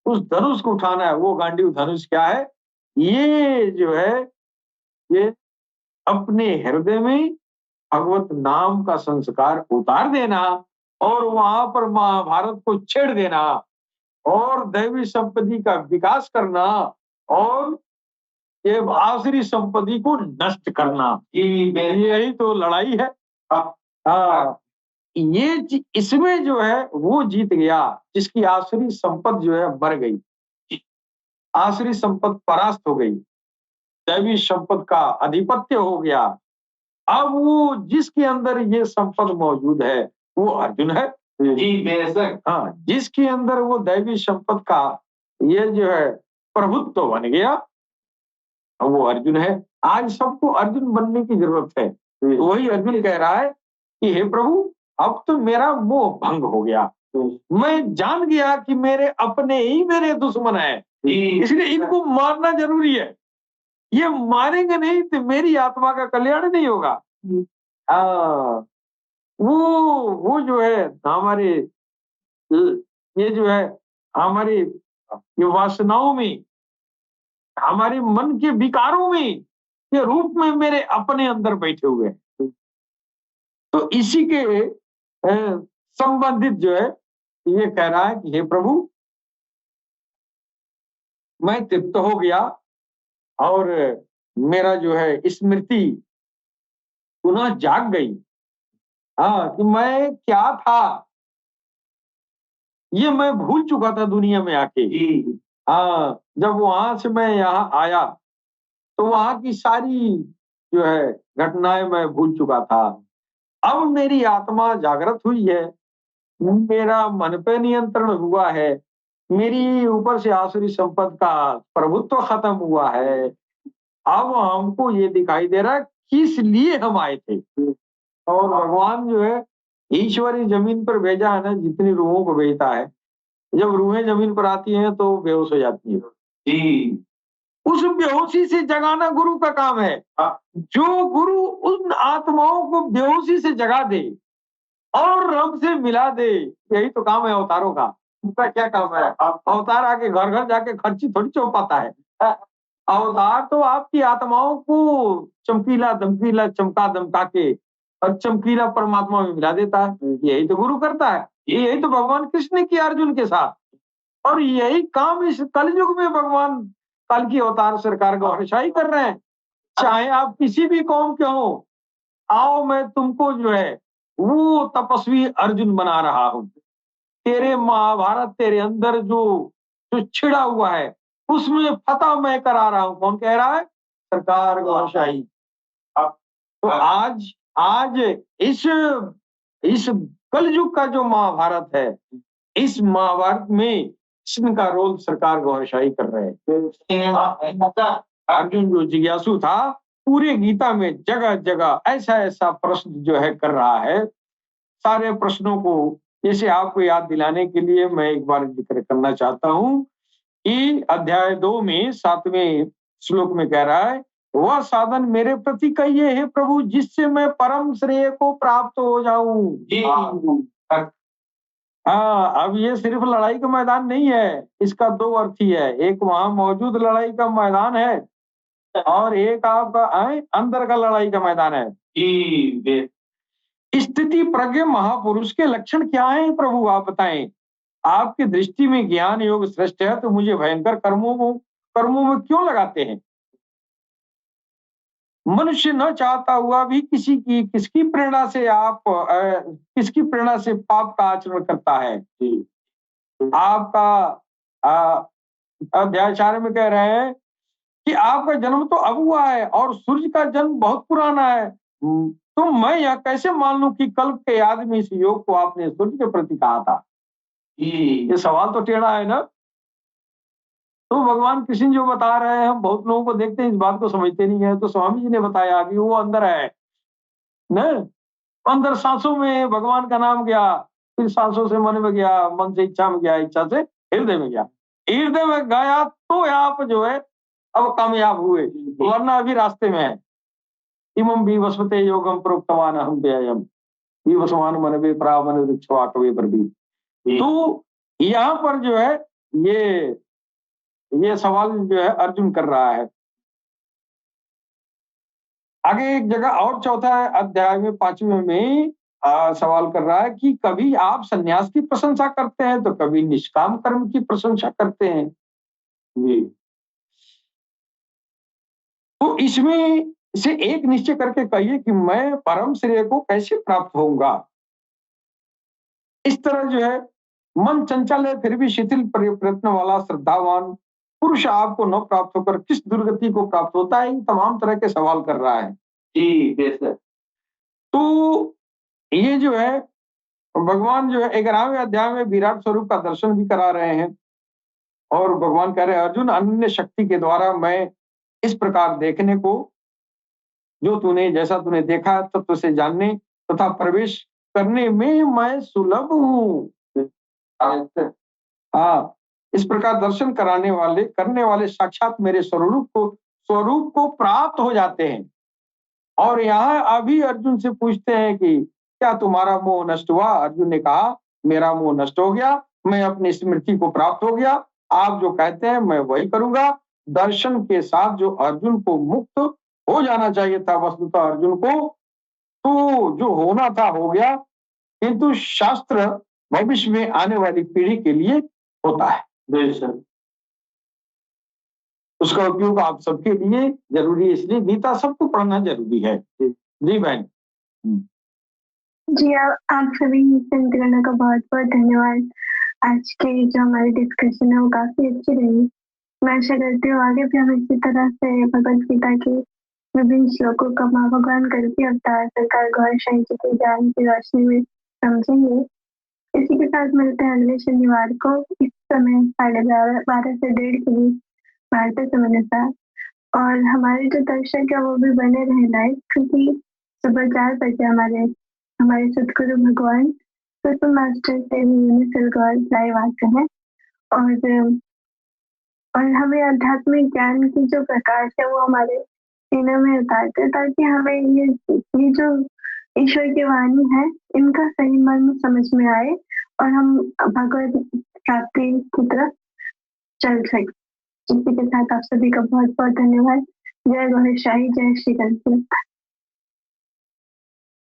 उस धनुष को उठाना है। वो गांडीव धनुष क्या है? ये जो है ये अपने हृदय में भगवत नाम का संस्कार उतार देना और वहां पर महाभारत को छेड़ देना और दैवी संपत्ति का विकास करना और ये आसुरी संपत्ति को नष्ट करना। यही तो लड़ाई है। ये इसमें जो है वो जीत गया जिसकी आसुरी संपत्ति जो है मर गई, आसुरी संपत्ति परास्त हो गई, दैवी संपत्ति का अधिपत्य हो गया। अब वो जिसके अंदर ये संपत्ति मौजूद है वो अर्जुन है। बेशक। हाँ, जिसके अंदर वो दैवी संपत्ति का ये जो है प्रभुत्व बन गया वो अर्जुन है। आज सबको अर्जुन बनने की जरूरत है। वही अर्जुन कह रहा है कि हे प्रभु अब तो मेरा मोह भंग हो गया, मैं जान गया कि मेरे अपने ही मेरे दुश्मन है, इसलिए इनको मारना जरूरी है। ये मारेंगे नहीं तो मेरी आत्मा का कल्याण नहीं होगा। वो जो है हमारे ये जो है हमारी ये वासनाओं में, हमारे मन के विकारों में के रूप में मेरे अपने अंदर बैठे हुए हैं। तो इसी के संबंधित जो है ये कह रहा है कि हे प्रभु मैं तृप्त हो गया और मेरा जो है स्मृति पुनः जाग गई। कि मैं क्या था ये मैं भूल चुका था दुनिया में आके। जब वहां से मैं यहाँ आया तो वहां की सारी जो है घटनाएं मैं भूल चुका था। अब मेरी आत्मा जागृत हुई है, मेरा मन पे नियंत्रण हुआ है, मेरी ऊपर से आसुरी संपत्ति का प्रभुत्व खत्म हुआ है। अब हमको ये दिखाई दे रहा है किस लिए हम आए थे। और भगवान जो है ईश्वरी जमीन पर भेजा है ना, जितनी रूहों को भेजता है, जब रूहें जमीन पर आती हैं तो बेहोश हो जाती है। उस बेहोशी से जगाना गुरु का काम है। जो गुरु उन आत्माओं को बेहोशी से जगा दे और रब से मिला दे, यही तो काम है अवतारों का। उनका क्या काम है? अवतार आके घर घर जाके खर्ची थोड़ी चौपाता है। अवतार तो आपकी आत्माओं को चमकीला धमकीला चमका दमका के और चमकीला परमात्मा में मिला देता है। यही तो गुरु करता है। यही तो भगवान कृष्ण ने किया अर्जुन के साथ, और यही काम इस कलयुग में भगवान कल की अवतार सरकार गौरशाही कर रहे हैं। चाहे आप किसी भी कौम के हो, आओ मैं तुमको जो है वो तपस्वी अर्जुन बना रहा हूं। तेरे महाभारत तेरे अंदर जो जो छिड़ा हुआ है उसमें फतह मैं करा रहा हूं। कौन कह रहा है? सरकार गौरशाही। तो आज इस कलयुग का जो महाभारत है, इस महाभारत में कृष्ण का रोल सरकार गौरशाही कर रहे हैं। अर्जुन जो जिज्ञासु था, पूरे गीता में जगह जगह ऐसा ऐसा प्रश्न जो है कर रहा है। सारे प्रश्नों को जैसे आपको याद दिलाने के लिए मैं एक बार जिक्र करना चाहता हूं कि अध्याय 2 में 7वें श्लोक में कह रहा है, वह साधन मेरे प्रति कहिए हे प्रभु, जिससे मैं परम श्रेय को प्राप्त हो जाऊं। हाँ, अब ये सिर्फ लड़ाई का मैदान नहीं है, इसका 2 अर्थ ही है। एक वहां मौजूद लड़ाई का मैदान है और एक आपका अंदर का लड़ाई का मैदान है। स्थिति प्रज्ञ महापुरुष के लक्षण क्या हैं प्रभु, आप बताएं। आपकी दृष्टि में ज्ञान योग श्रेष्ठ है, तो मुझे भयंकर कर्मों में क्यों लगाते हैं? मनुष्य न चाहता हुआ भी किसकी प्रेरणा से पाप का आचरण करता है। आपका अध्याय 4 में कह रहे हैं कि आपका जन्म तो अब हुआ है और सूर्य का जन्म बहुत पुराना है। तो मैं यह कैसे मान लूं कि कल के याद में इस योग को आपने सूर्य के प्रति कहा था? ये सवाल तो टेढ़ा है ना। तो भगवान कृष्ण जो बता रहे हैं, हम बहुत लोगों को देखते हैं इस बात को समझते नहीं है। तो स्वामी जी ने बताया कि वो अंदर है न, अंदर सांसों में भगवान का नाम गया, फिर सांसों से मन में गया, मन से इच्छा में गया, इच्छा से हृदय में गया, हृदय में गया तो आप जो है अब कामयाब हुए, वरना अभी रास्ते में है। इमं विवस्वते योगम प्रोक्तवान अहं व्ययम विवस्वान मनवे प्रावण वृक्षवाकवे प्रभि। तो यहाँ पर जो है ये सवाल जो है अर्जुन कर रहा है। आगे एक जगह और चौथा अध्याय में 5वें में सवाल कर रहा है कि कभी आप सन्यास की प्रशंसा करते हैं तो कभी निष्काम कर्म की प्रशंसा करते हैं। जी, तो इसमें से एक निश्चय करके कहिए कि मैं परम श्रेय को कैसे प्राप्त होऊंगा। इस तरह जो है मन चंचल है फिर भी शिथिल प्रयत्न वाला श्रद्धावान पुरुष आपको न प्राप्त होकर किस दुर्गति को प्राप्त होता है। इन तमाम तरह के सवाल कर रहा है। जी बेशक। तो ये जो है भगवान जो है 11वें अध्याय में विराट स्वरूप का दर्शन भी करा रहे हैं और भगवान कह रहे हैं, अर्जुन अनन्य शक्ति के द्वारा मैं इस प्रकार देखने को जो जैसा तूने देखा तत्व से जानने तथा प्रवेश करने में मैं सुलभ हूँ। हाँ, इस प्रकार दर्शन करने वाले साक्षात मेरे स्वरूप को प्राप्त हो जाते हैं। और यहाँ अभी अर्जुन से पूछते हैं कि क्या तुम्हारा मोह नष्ट हुआ? अर्जुन ने कहा मेरा मोह नष्ट हो गया, मैं अपनी स्मृति को प्राप्त हो गया। आप जो कहते हैं मैं वही करूंगा। दर्शन के साथ जो अर्जुन को मुक्त हो जाना चाहिए था, वस्तुतः अर्जुन को तो जो होना था हो गया, किंतु शास्त्र भविष्य में आने वाली पीढ़ी के लिए होता है। उसका उपयोग आप सबके लिए जरूरी है, इसलिए गीता सबको पढ़ना जरूरी है। जी बहन। जी आप सभी मित्रों का बहुत बहुत धन्यवाद। आज के जो हमारी डिस्कशन है वो काफी अच्छी रही। मैं आशा करती हूँ आगे भी हम इसी तरह से भगवद गीता के विभिन्न श्लोकों का माँ भगवान करके अवतार सरकार गौरशाही जी के ज्ञान की रोशनी में समझेंगे। इसी के साथ मिलते हैं अगले शनिवार को इस समय 12:30 से 1:30 के बीच भारतीय समय अनुसार। और हमारे जो दर्शक है वो भी बने रहे लाइव, क्योंकि सुबह 4 बजे हमारे सदगुरु भगवान सुपर मास्टर से लाइव आते हैं। और और हमें आध्यात्मिक ज्ञान की जो प्रकाश है वो हमारे सीने में उतारते, ताकि हमें ये जो ईश्वर की वाणी है इनका सही मर्म समझ में आए और हम भगवत प्राप्ति की तरफ चल सके। इसी के साथ आप सभी का बहुत बहुत धन्यवाद। जय गणेश शाही, जय श्री गणेश।